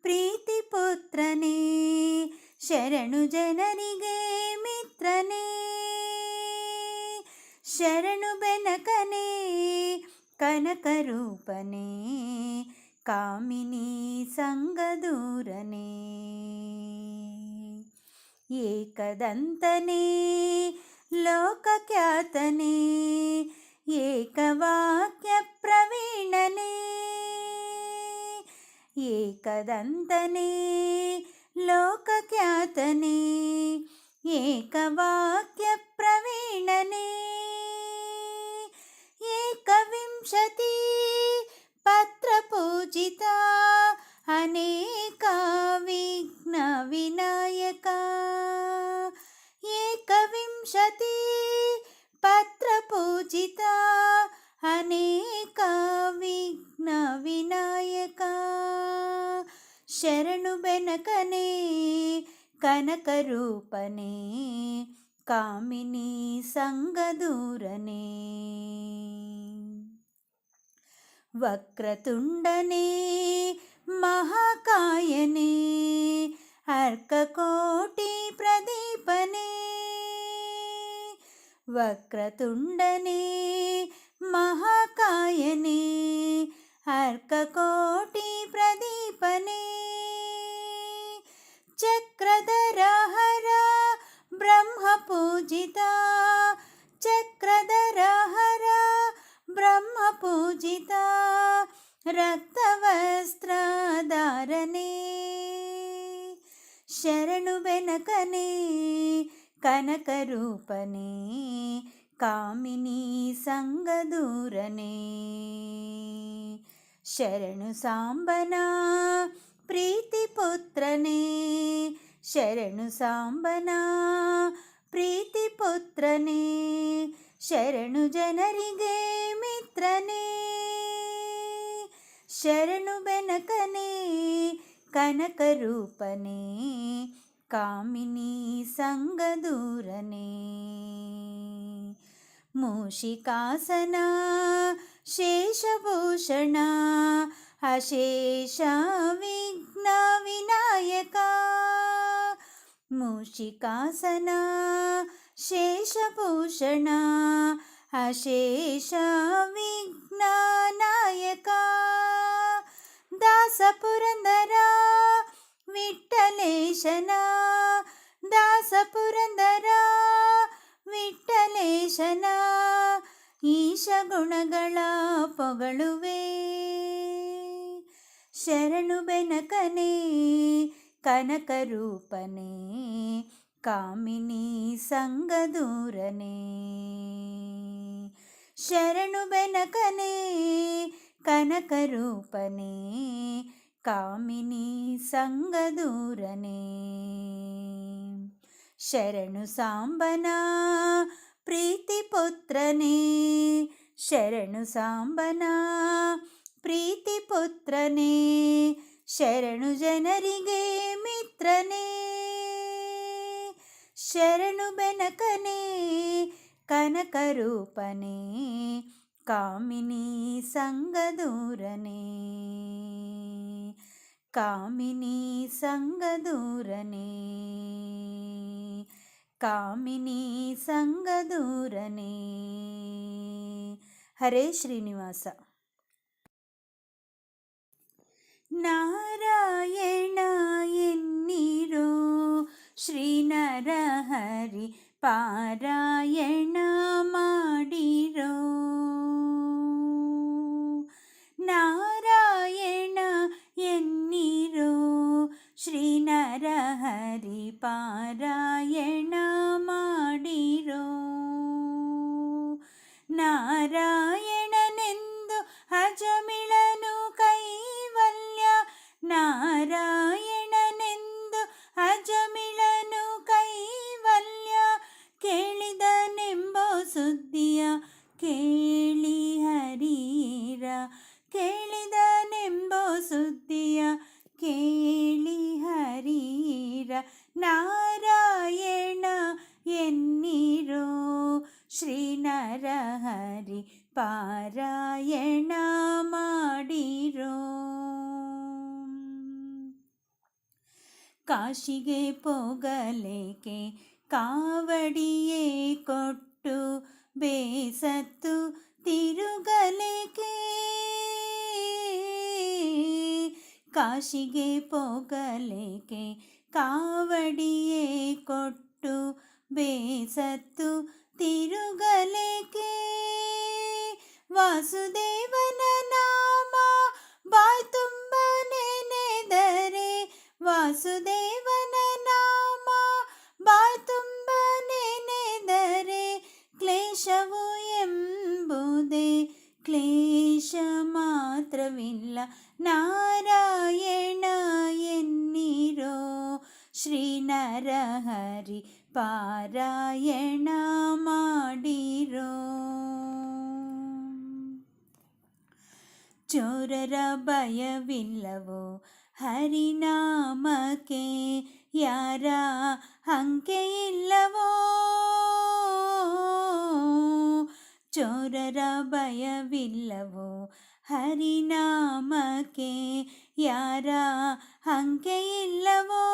S1: ಪ್ರೀತಿ ಪುತ್ರನೇ ಶರಣು ಜನರಿಗೆ ಮಿತ್ರನೇ. ಶರಣು ಬೆನಕನೇ ಕನಕರೂಪನೇ ಕಾಮಿನಿ ಸಂಗದೂರನೇ. ಏಕದಂತನೇ ಲೋಕಖ್ಯಾತನೇ ಏಕವಾಕ್ಯ ಪ್ರವೀಣನೇ. ಏಕದಂತನೇ ಲೋಕಖ್ಯಾತನೇ ಏಕವಾಕ್ಯ ಪ್ರವೀಣನೇ. ಏಕವಿಂಶತಿ ಪತ್ರ ಪೂಜಿತ ಅನೇಕ ವಿಘ್ನ ವಿನಾಯಕ. ಏಕವಿಂಶತಿ ಪತ್ರ ಪೂಜಿತ ಅನೇಕ ವಿಘ್ನ ವಿನಾಯಕ. ಶರಣು ಬೆನಕನೇ ಕನಕರೂಪನೇ ಕಾಮಿನಿ ಸಂಗದೂರನೇ. ವಕ್ರತುಂಡನೇ ಮಹಾಕಾಯನೇ ಅರ್ಕಕೋಟಿ ಪ್ರದೀಪನೇ. ವಕ್ರತುಂಡನೇ ಮಹಾಕಾಯನೇ ಅರ್ಕಕೋಟಿ ಪ್ರದೀಪನೇ. ಚಕ್ರಧರ ಹರ ಬ್ರಹ್ಮ ಪೂಜಿತ ಚಕ್ರಧರ ಹರ ಬ್ರಹ್ಮ ಪೂಜಿತ ರಕ್ತವಸ್ತ್ರಧಾರನೇ. ಶರಣು ಬೆನಕನೇ ಕನಕರೂಪನೇ ಕಾಮಿನಿ ಸಂಗದೂರನೇ. ಶರಣು ಸಾಂಬನ ಪ್ರೀತಿ ಪುತ್ರನೇ ಶರಣು ಸಾಂಬನ ಪ್ರೀತಿ ಪುತ್ರನೇ. ಶರಣು ಜನರಿಗೆ ಮಿತ್ರನೇ. ಶರಣು ಬೆನಕನೇ ಕನಕರೂಪನೇ ಕಾಮಿನಿ ಸಂಗದೂರನೇ. ಮೂಷಿಕಾಸನ ಶೇಷಭೂಷಣ ಅಶೇಷ ವಿಘ್ನ ವಿನಾಯಕ. ಮೂಷಿಕಾಸನ ಶೇಷಭೂಷಣ ಅಶೇಷ ವಿಘ್ನ ನಾಯಕ. ದಾಸ ಪುರಂದರ ವಿಠ್ಠಲೇಶನ ದಾಸ ಪುರಂದರ ವಿಠ್ಠಲೇಶನ ಈಶ ಗುಣಗಳ ಪೊಗಳುವೆ. ಶರಣು ಬೆನಕನೇ ಕನಕರೂಪನೇ ಕಾಮಿನಿ ಸಂಗದೂರನೇ. ಶರಣು ಬೆನಕನೇ ಕನಕರೂಪನೇ ಕಾಮಿನಿ ಸಂಗದೂರನೇ. ಶರಣು ಸಾಂಬನ ಪ್ರೀತಿ ಪುತ್ರನೇ ಶರಣು ಸಾಂಬನ ಪ್ರೀತಿ ಪುತ್ರನೇ. ಶರಣು ಜನರಿಗೆ ಮಿತ್ರನೇ. ಶರಣು ಬೆನಕನೇ ಕನಕರೂಪನೇ ಕಾಮಿನಿ ಸಂಗದೂರನೇ. ಕಾಮಿನಿ ಸಂಗದೂರನೇ ಕಾಮಿನಿ ಸಂಗದೂರನೇ. ಹರೇ ಶ್ರೀನಿವಾಸ. ನಾರಾಯಣ ಎನ್ನಿರೋ ಶ್ರೀ ನರಹರಿ ಪಾರಾಯಣ ಮಾಡಿರೋ. ನಾರಾಯಣ ಎನ್ನಿರೋ ಶ್ರೀ ನರಹರಿ ಪಾರಾಯಣ ಮಾಡಿರೋ. ನಾರಾಯಣನೆಂದು ಅಜಮಿಳನು ಕೈವಲ್ಯ, ನಾರಾಯಣನೆಂದು ಅಜಮಿಳನು ಕೈವಲ್ಯ, ಕೇಳಿದನೆಂಬೋ ಸುದ್ದಿಯ ಕೇಳಿ ಹರೀರ, ಕೇಳಿದನೆಂಬೋ ಸುದ್ದಿಯ ಕೇಳಿ ಹರೀರ. ನಾರಾಯಣ ಎನ್ನಿರೋ ಶ್ರೀ ನರಹರಿ ಪಾರಾಯಣ ಮಾಡಿರೋ. ಕಾಶಿಗೆ ಪೋಗಲೇಕೆ ಕಾವಡಿಯೇ ಕೊಟ್ಟು ಬೇಸತ್ತು ತಿರುಗಲೇಕೆ, ಕಾಶಿಗೆ ಪೋಗಲೇಕೆ ಕಾವಡಿಯೇ ಕೊಟ್ಟು ಬೇಸತ್ತು ತಿರುಗಲೇಕೆ. ವಾಸುದೇವನ ನಾಮ ಬಾಯ್ ತುಂಬ ನೆನೆದರೆ, ವಾಸುದೇವನ ನಾಮ ಬಾಯ್ ತುಂಬ ನೆನೆದರೆ, ಕ್ಲೇಶವು ಎಂಬುದೇ ಕ್ಲೇಶ ಮಾತ್ರವಿಲ್ಲ. ನಾರಾಯಣ ಎನ್ನಿರೋ ಶ್ರೀ ನರಹರಿ ಪಾರಾಯಣ ಮಾಡಿರೋ. ಚೋರರ ಭಯವಿಲ್ಲವೋ ಹರಿನಾಮಕ್ಕೆ, ಯಾರ ಅಂಕೆ ಇಲ್ಲವೋ. ಚೋರರ ಭಯವಿಲ್ಲವೋ ಹರಿನಾಮಕ್ಕೆ, ಯಾರ ಅಂಕೆ ಇಲ್ಲವೋ.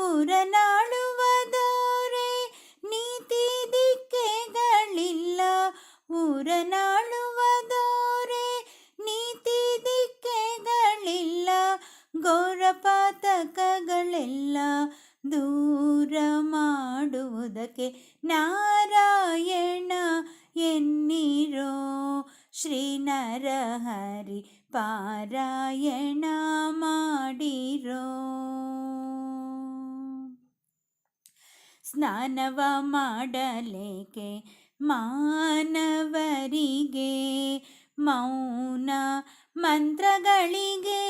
S1: ಊರನಾಳುವದೋರೆ ನೀತಿ ದಿಕ್ಕೆಗಳಿಲ್ಲ, ಊರನಾಳುವದೋರೆ ನೀತಿ ದಿಕ್ಕೆಗಳಿಲ್ಲ. ಘೋರ ಪಾತಕಗಳೆಲ್ಲ ದೂರ ಮಾಡುವುದಕ್ಕೆ, ನಾರಾಯಣ ಎನ್ನಿರೋ ಶ್ರೀ ನರಹರಿ ಪಾರಾಯಣ ಮಾಡಿರೋ. ಸ್ನಾನವ ಮಾಡಲೇಕೆ ಮಾನವರಿಗೆ ಮೌನ ಮಂತ್ರಗಳಿಗೆ,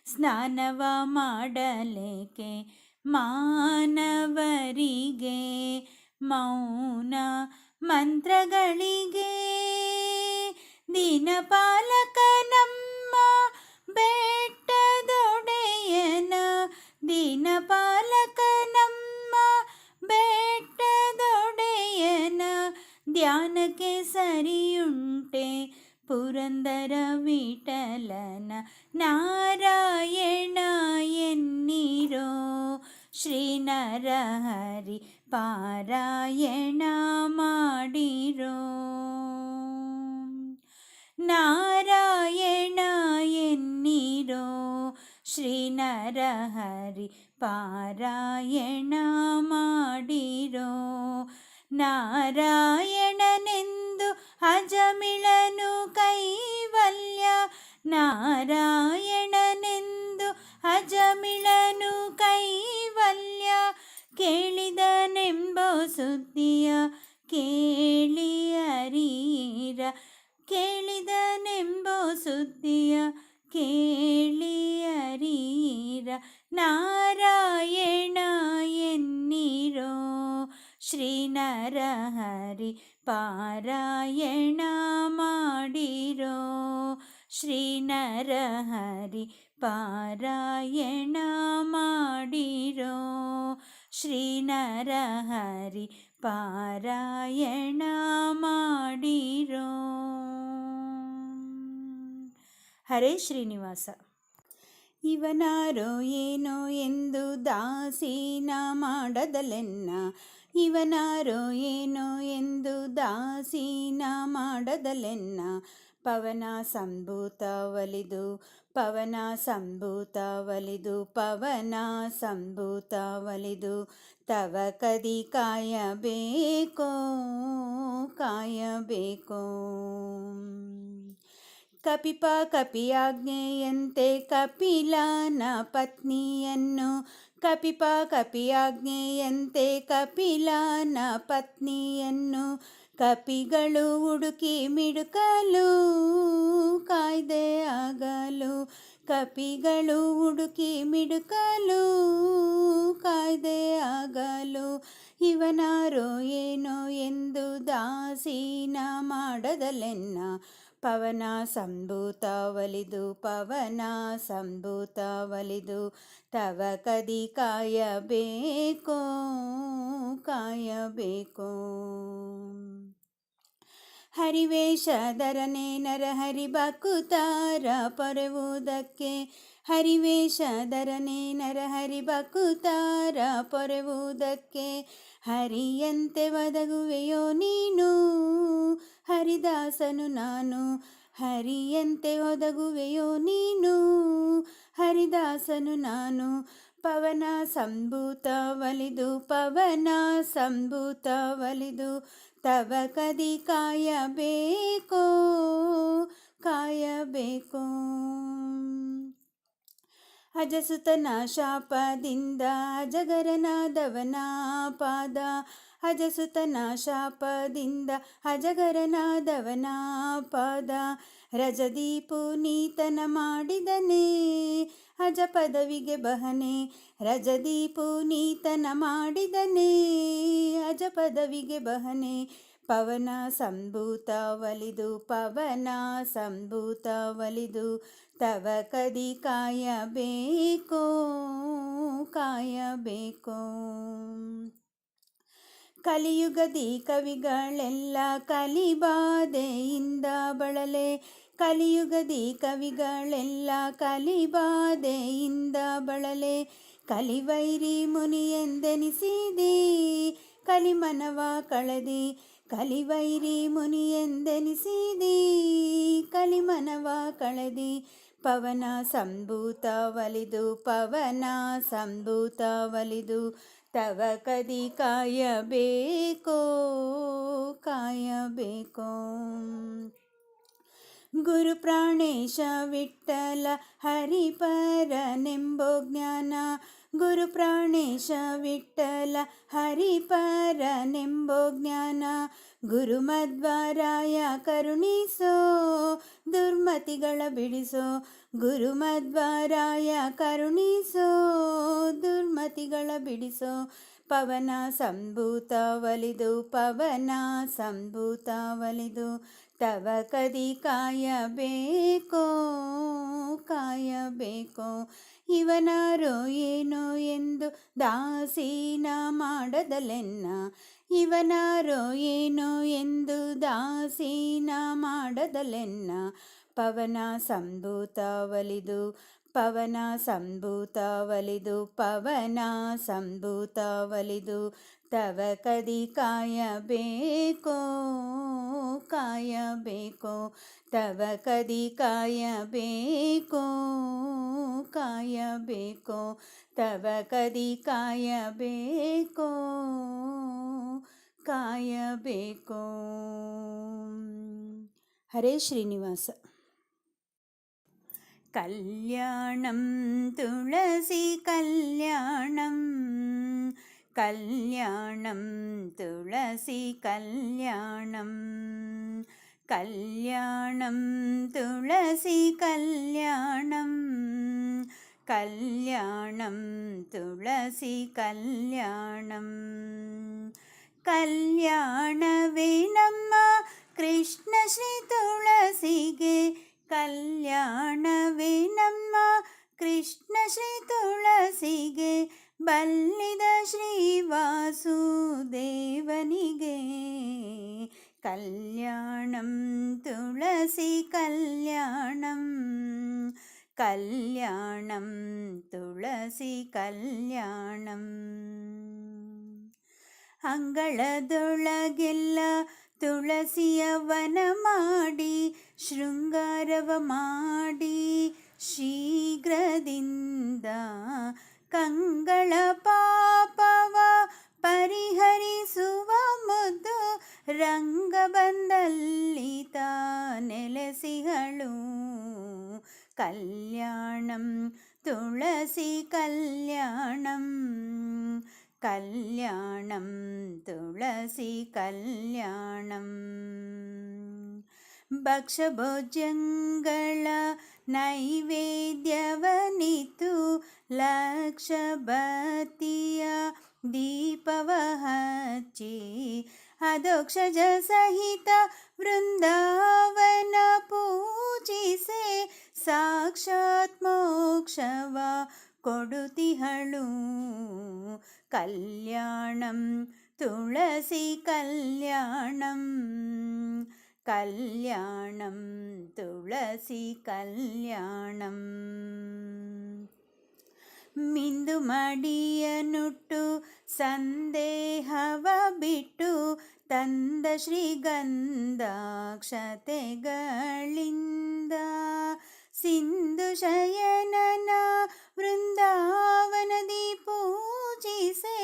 S1: ಸ್ನಾನವ ಮಾಡಲೇಕೆ ಮಾನವರಿಗೆ ಮೌನ ಮಂತ್ರಗಳಿಗೆ. ದಿನಪಾಲಕ ನಮ್ಮ ಬೆಟ್ಟದೊಡೆಯನ, ದಿನಪಾಲಕ ನಮ್ಮ ಬೆಟ್ಟದೊಡೆಯನ ಧ್ಯಾನಕ್ಕೆ ಸರಿಯುಂಟೆ ಪುರಂದರ ವಿಠಲನ. ನಾರಾಯಣ ಎನ್ನಿರೋ ಶ್ರೀ ನರಹರಿ ಪಾರಾಯಣ ಮಾಡಿರೋ. ನಾರಾಯಣ ಎನ್ನಿರೋ ಶ್ರೀ ನರಹರಿ ಪಾರಾಯಣ ಮಾಡಿರೋ. ನಾರಾಯಣನೆಂದು ಅಜಮಿಳನು ಕೈವಲ್ಯ, ನಾರಾಯಣನೆಂದು ಅಜಮಿಳನು ಕೈವಲ್ಯ, ಕೇಳಿದನೆಂಬೋ ಸುದ್ದಿಯ ಕೇಳಿ ಹರೀರ, ಕೇಳಿದನೆಂಬೋ ಸುದ್ದಿಯ ಕೇಳಿ ಹರೀರ. ನಾರಾಯಣ ಎನ್ನಿರೋ ಶ್ರೀ ನರಹರಿ ಪಾರಾಯಣ ಮಾಡಿರೋ. ಶ್ರೀ ನರಹರಿ ಪಾರಾಯಣ ಮಾಡಿರೋ. ಶ್ರೀ ನರಹರಿ ಪಾರಾಯಣ ಮಾಡಿರೋ. ಹರೇ ಶ್ರೀನಿವಾಸ. ಇವನಾರೋ ಏನೋ ಎಂದು ದಾಸೀನ ಮಾಡದಲೆನ್ನ, ಇವನಾರೋ ಏನೋ ಎಂದು ದಾಸೀನ ಮಾಡದಲೆನ್ನ, ಪವನ ಸಂಭೂತ ಒಲಿದು ಪವನ ಸಂಭೂತ ಒಲಿದು ಪವನ ಸಂಭೂತ ಒಲಿದು ತವ ಕದಿ ಕಾಯಬೇಕೋ ಕಾಯಬೇಕೋ. ಕಪಿಪ ಕಪಿಯಾಜ್ಞೆಯಂತೆ ಕಪಿಲನ ಪತ್ನಿಯನ್ನು ಕಪಿಪ ಕಪಿಯಾಜ್ಞೆಯಂತೆ ಕಪಿಲನ ಪತ್ನಿಯನ್ನು ಕಪಿಗಳು ಹುಡುಕಿ ಮಿಡುಕಲು ಕಾಯ್ದೆ ಆಗಲು ಕಪಿಗಳು ಹುಡುಕಿ ಮಿಡುಕಲು ಕಾಯ್ದೆ ಆಗಲು ಇವನಾರೋ ಏನೋ ಎಂದು ದಾಸೀನ ಮಾಡದಲೆನ್ನ ಪವನ ಸಂಭೂತ ಒಲಿದು ಪವನ ಸಂಭೂತ ಒಲಿದು ತವ ಕದಿ ಕಾಯಬೇಕೋ ಕಾಯಬೇಕೋ. ಹರಿವೇಷಧರನೆ ನರಹರಿ ಬಕುತಾರ ಪೊರೆವುದಕ್ಕೆ ಹರಿವೇಷಧರನೆ ನರಹರಿ ಬಕುತಾರ ಪೊರೆವುದಕ್ಕೆ ಹರಿಯಂತೆ ಒದಗುವೆಯೋ ನೀನು ಹರಿದಾಸನು ನಾನು ಹರಿಯಂತೆ ಒದಗುವೆಯೋ ನೀನು ಹರಿದಾಸನು ನಾನು. ಪವನ ಸಂಭೂತ ಒಲಿದು ಪವನ ಸಂಭೂತ ಒಲಿದು ತವ ಕದಿ ಕಾಯಬೇಕೋ ಕಾಯಬೇಕೋ. ಅಜಸುತನ ಶಾಪದಿಂದ ಅಜಗರನಾದವನ ಪಾದ ಅಜಸುತನ ಶಾಪದಿಂದ ಅಜಗರನಾದವನ ಪಾದ ರಜದಿ ಪುನೀತನ ಮಾಡಿದನೇ ಅಜ ಪದವಿಗೆ ಬಹನೆ ರಜದಿ ಪುನೀತನ ಮಾಡಿದನೇ ಅಜ ಪದವಿಗೆ ಬಹನೆ. ಪವನ ಸಂಭೂತ ಒಲಿದು ಪವನ ಸಂಭೂತ ಒಲಿದು ತವ ಕದಿ ಕಾಯಬೇಕೋ ಕಾಯಬೇಕೋ. ಕಲಿಯುಗದಿ ಕವಿಗಳೆಲ್ಲ ಕಲಿಬಾಧೆಯಿಂದ ಬಳಲೆ ಕಲಿಯುಗದಿ ಕವಿಗಳೆಲ್ಲ ಕಲಿಬಾಧೆಯಿಂದ ಬಳಲೆ ಕಲಿವೈರಿ ಮುನಿ ಎಂದೆನಿಸಿದಿ ಕಲಿಮನವ ಕಳೆದಿ ಕಲಿವೈರಿ ಮುನಿ ಎಂದೆನಿಸಿದಿ ಕಲಿಮನವ ಕಳೆದಿ. ಪವನ ಸಂಭೂತ ಒಲಿದು ಪವನ ಸಂಭೂತ ಒಲಿದು ತವ ಕದಿ ಕಾಯಬೇಕೋ ಕಾಯಬೇಕೋ. ಗುರು ಪ್ರಾಣೇಶ ವಿಠ್ಠಲ ಹರಿಪರನೆಂಬೋ ಜ್ಞಾನ ಗುರು ಪ್ರಾಣೇಶ ವಿಠ್ಠಲ ಹರಿಪರನೆಂಬೋ ಜ್ಞಾನ ಗುರುಮಧ್ವರಾಯ ಕರುಣಿಸೋ ದುರ್ಮತಿಗಳ ಬಿಡಿಸೋ ಗುರುಮಧ್ವರಾಯ ಕರುಣಿಸೋ ದುರ್ಮತಿಗಳ ಬಿಡಿಸೋ. ಪವನ ಸಂಭೂತ ಒಲಿದು ಪವನ ಸಂಭೂತ ಒಲಿದು ತವ ಕದಿ ಕಾಯಬೇಕೋ ಕಾಯಬೇಕೋ. ಇವನಾರೋ ಏನೋ ಎಂದು ದಾಸೀನ ಮಾಡದಲೆನ್ನ ಇವನಾರೋ ಏನೋ ಎಂದು ದಾಸೀನ ಮಾಡದಲೆನ್ನ. ಪವನ ಸಂಭೂತ ಒಲಿದು ಪವನ ಸಂಭೂತ ಒಲಿದು ಪವನ ಸಂಭೂತ ಒಲಿದು ತವ ಕದಿ ಕಾಯಬೇಕೋ ಕಾಯಬೇಕೋ. ತವ ಕದಿ ಕಾಯಬೇಕೋ ಕಾಯಬೇಕೋ. ತವ ಕದಿ ಕಾಯಬೇಕೋ ಕಾಯಬೇಕೋ. ಹರೇ ಶ್ರೀನಿವಾಸ. ಕಲ್ಯಾಣಂ ತುಳಸಿ ಕಲ್ಯಾಣಂ ಕಲ್ಯಾಣಂ ತುಳಸಿ ಕಲ್ಯಾಣಂ ಕಲ್ಯಾಣಂ ತುಳಸಿ ಕಲ್ಯಾಣಂ ಕಲ್ಯಾಣಂ ತುಳಸಿ ಕಲ್ಯಾಣಂ. ಕಲ್ಯಾಣವೇ ನಮ್ಮ ಕೃಷ್ಣ ಶ್ರೀ ತುಳಸಿಗೆ ಕಲ್ಯಾಣವೇ ನಮ್ಮ ಕೃಷ್ಣ ಶ್ರೀ ತುಳಸಿಗೆ ಬಲ್ಲಿದ ಶ್ರೀ ವಾಸುದೇವನಿಗೆ. ಕಲ್ಯಾಣಂ ತುಳಸಿ ಕಲ್ಯಾಣಂ ಕಲ್ಯಾಣಂ ತುಳಸಿ ಕಲ್ಯಾಣಂ. ಅಂಗಳದೊಳಗೆಲ್ಲ ತುಳಸಿಯ ವನ ಮಾಡಿ ಶೃಂಗಾರವ ಮಾಡಿ ಶೀಘ್ರದಿಂದ ಕಂಗಳ ಪಾಪವ ಪರಿಹರಿಸುವ ಮುದ್ದು ರಂಗ ಬಂದಲ್ಲಿ ತಾ ನೆಲೆಸಿಹಳು. ಕಲ್ಯಾಣಂ ತುಳಸಿ ಕಲ್ಯಾಣಂ, ಕಲ್ಯಾಣಂ ತುಳಸಿ ಕಲ್ಯಾಣಂ. ಭಕ್ಷಭೋಜ್ಯಗಳ ನೈವೇದ್ಯವನಿತು ಲಕ್ಷ ಬತ್ತಿಯ ದೀಪವ ಹಚ್ಚಿ ಅಧೋಕ್ಷಜ ಸಹಿತ ವೃಂದಾವನ ಪೂಜಿಸೆ ಸಾಕ್ಷಾತ್ ಮೋಕ್ಷವ ಕೊಡುತಿಹಳು. ಕಲ್ಯಾಣಂ ತುಳಸಿ ಕಲ್ಯಾಣಂ, ಕಲ್ಯಾಣಂ ತುಳಸಿ ಕಲ್ಯಾಣಂ. ಮಿಂದು ಮಡಿಯನುಟ್ಟು ಸಂದೇಹವ ಬಿಟ್ಟು ತಂದ ಶ್ರೀಗಂಧಾಕ್ಷತೆಗಳಿಂದ ಸಿಂಧು ಶಯನನ ವೃಂದಾವನದಿ ಪೂಜಿಸೆ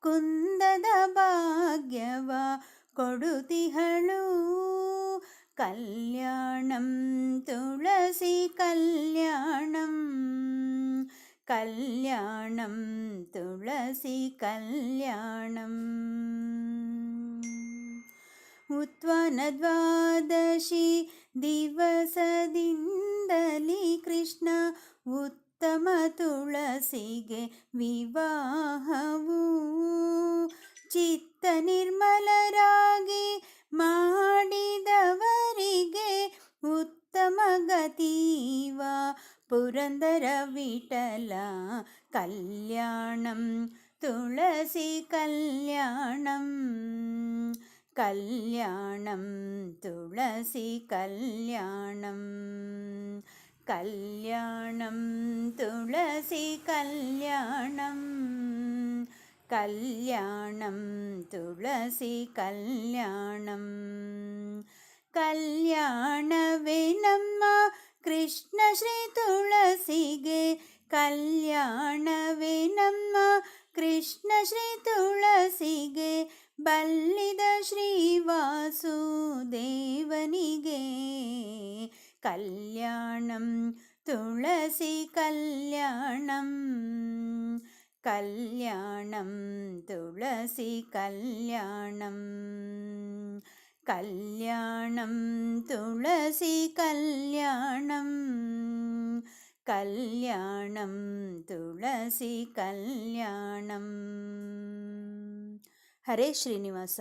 S1: ಕುಂದದ ಭಾಗ್ಯವ ಕೊಡುತಿಹಳು. ಕಲ್ಯಾಣಂ ತುಳಸಿ ಕಲ್ಯಾಣಂ, ಕಲ್ಯಾಣಂ ತುಳಸಿ ಕಲ್ಯಾಣಂ. ಉತ್ವನ ದ್ವಾದಶಿ ದಿವಸದಿಂದಲೇ ಕೃಷ್ಣ ಉತ್ತಮ ತುಳಸಿಗೆ ವಿವಾಹವು ಚಿತ್ತ ನಿರ್ಮಲರಾಗಿ ಮಾಡಿದವರಿಗೆ ಉತ್ತಮ ಗತಿವ ಪುರಂದರ ವಿಠಲ. ಕಲ್ಯಾಣಂ ತುಳಸಿ ಕಲ್ಯಾಣಂ, ಕಲ್ಯಾಣಂ ತುಳಸಿ ಕಲ್ಯಾಣಂ, ಕಲ್ಯಾಣಂ ತುಳಸಿ ಕಲ್ಯಾಣಂ, ಕಲ್ಯಾಣಂ ತುಳಸಿ ಕಲ್ಯಾಣಂ. ಕಲ್ಯಾಣವೇ ನಮ್ಮ ಕೃಷ್ಣ ಶ್ರೀ ತುಳಸಿಗೆ, ಕಲ್ಯಾಣವೇ ನಮ್ಮ ಕೃಷ್ಣ ಶ್ರೀ ತುಳಸಿಗೆ, ಬಲ್ಲಿದ ಶ್ರೀವಾಸುದೇವನಿಗೆ. ಕಲ್ಯಾಣಂ ತುಳಸಿ ಕಲ್ಯಾಣಂ, ಕಲ್ಯಾಣಂ ತುಳಸಿ ಕಲ್ಯಾಣಂ, ಕಲ್ಯಾಣಂ ತುಳಸಿ ಕಲ್ಯಾಣಂ, ಕಲ್ಯಾಣಂ ತುಳಸಿ ಕಲ್ಯಾಣಂ. ಹರೇ ಶ್ರೀನಿವಾಸ.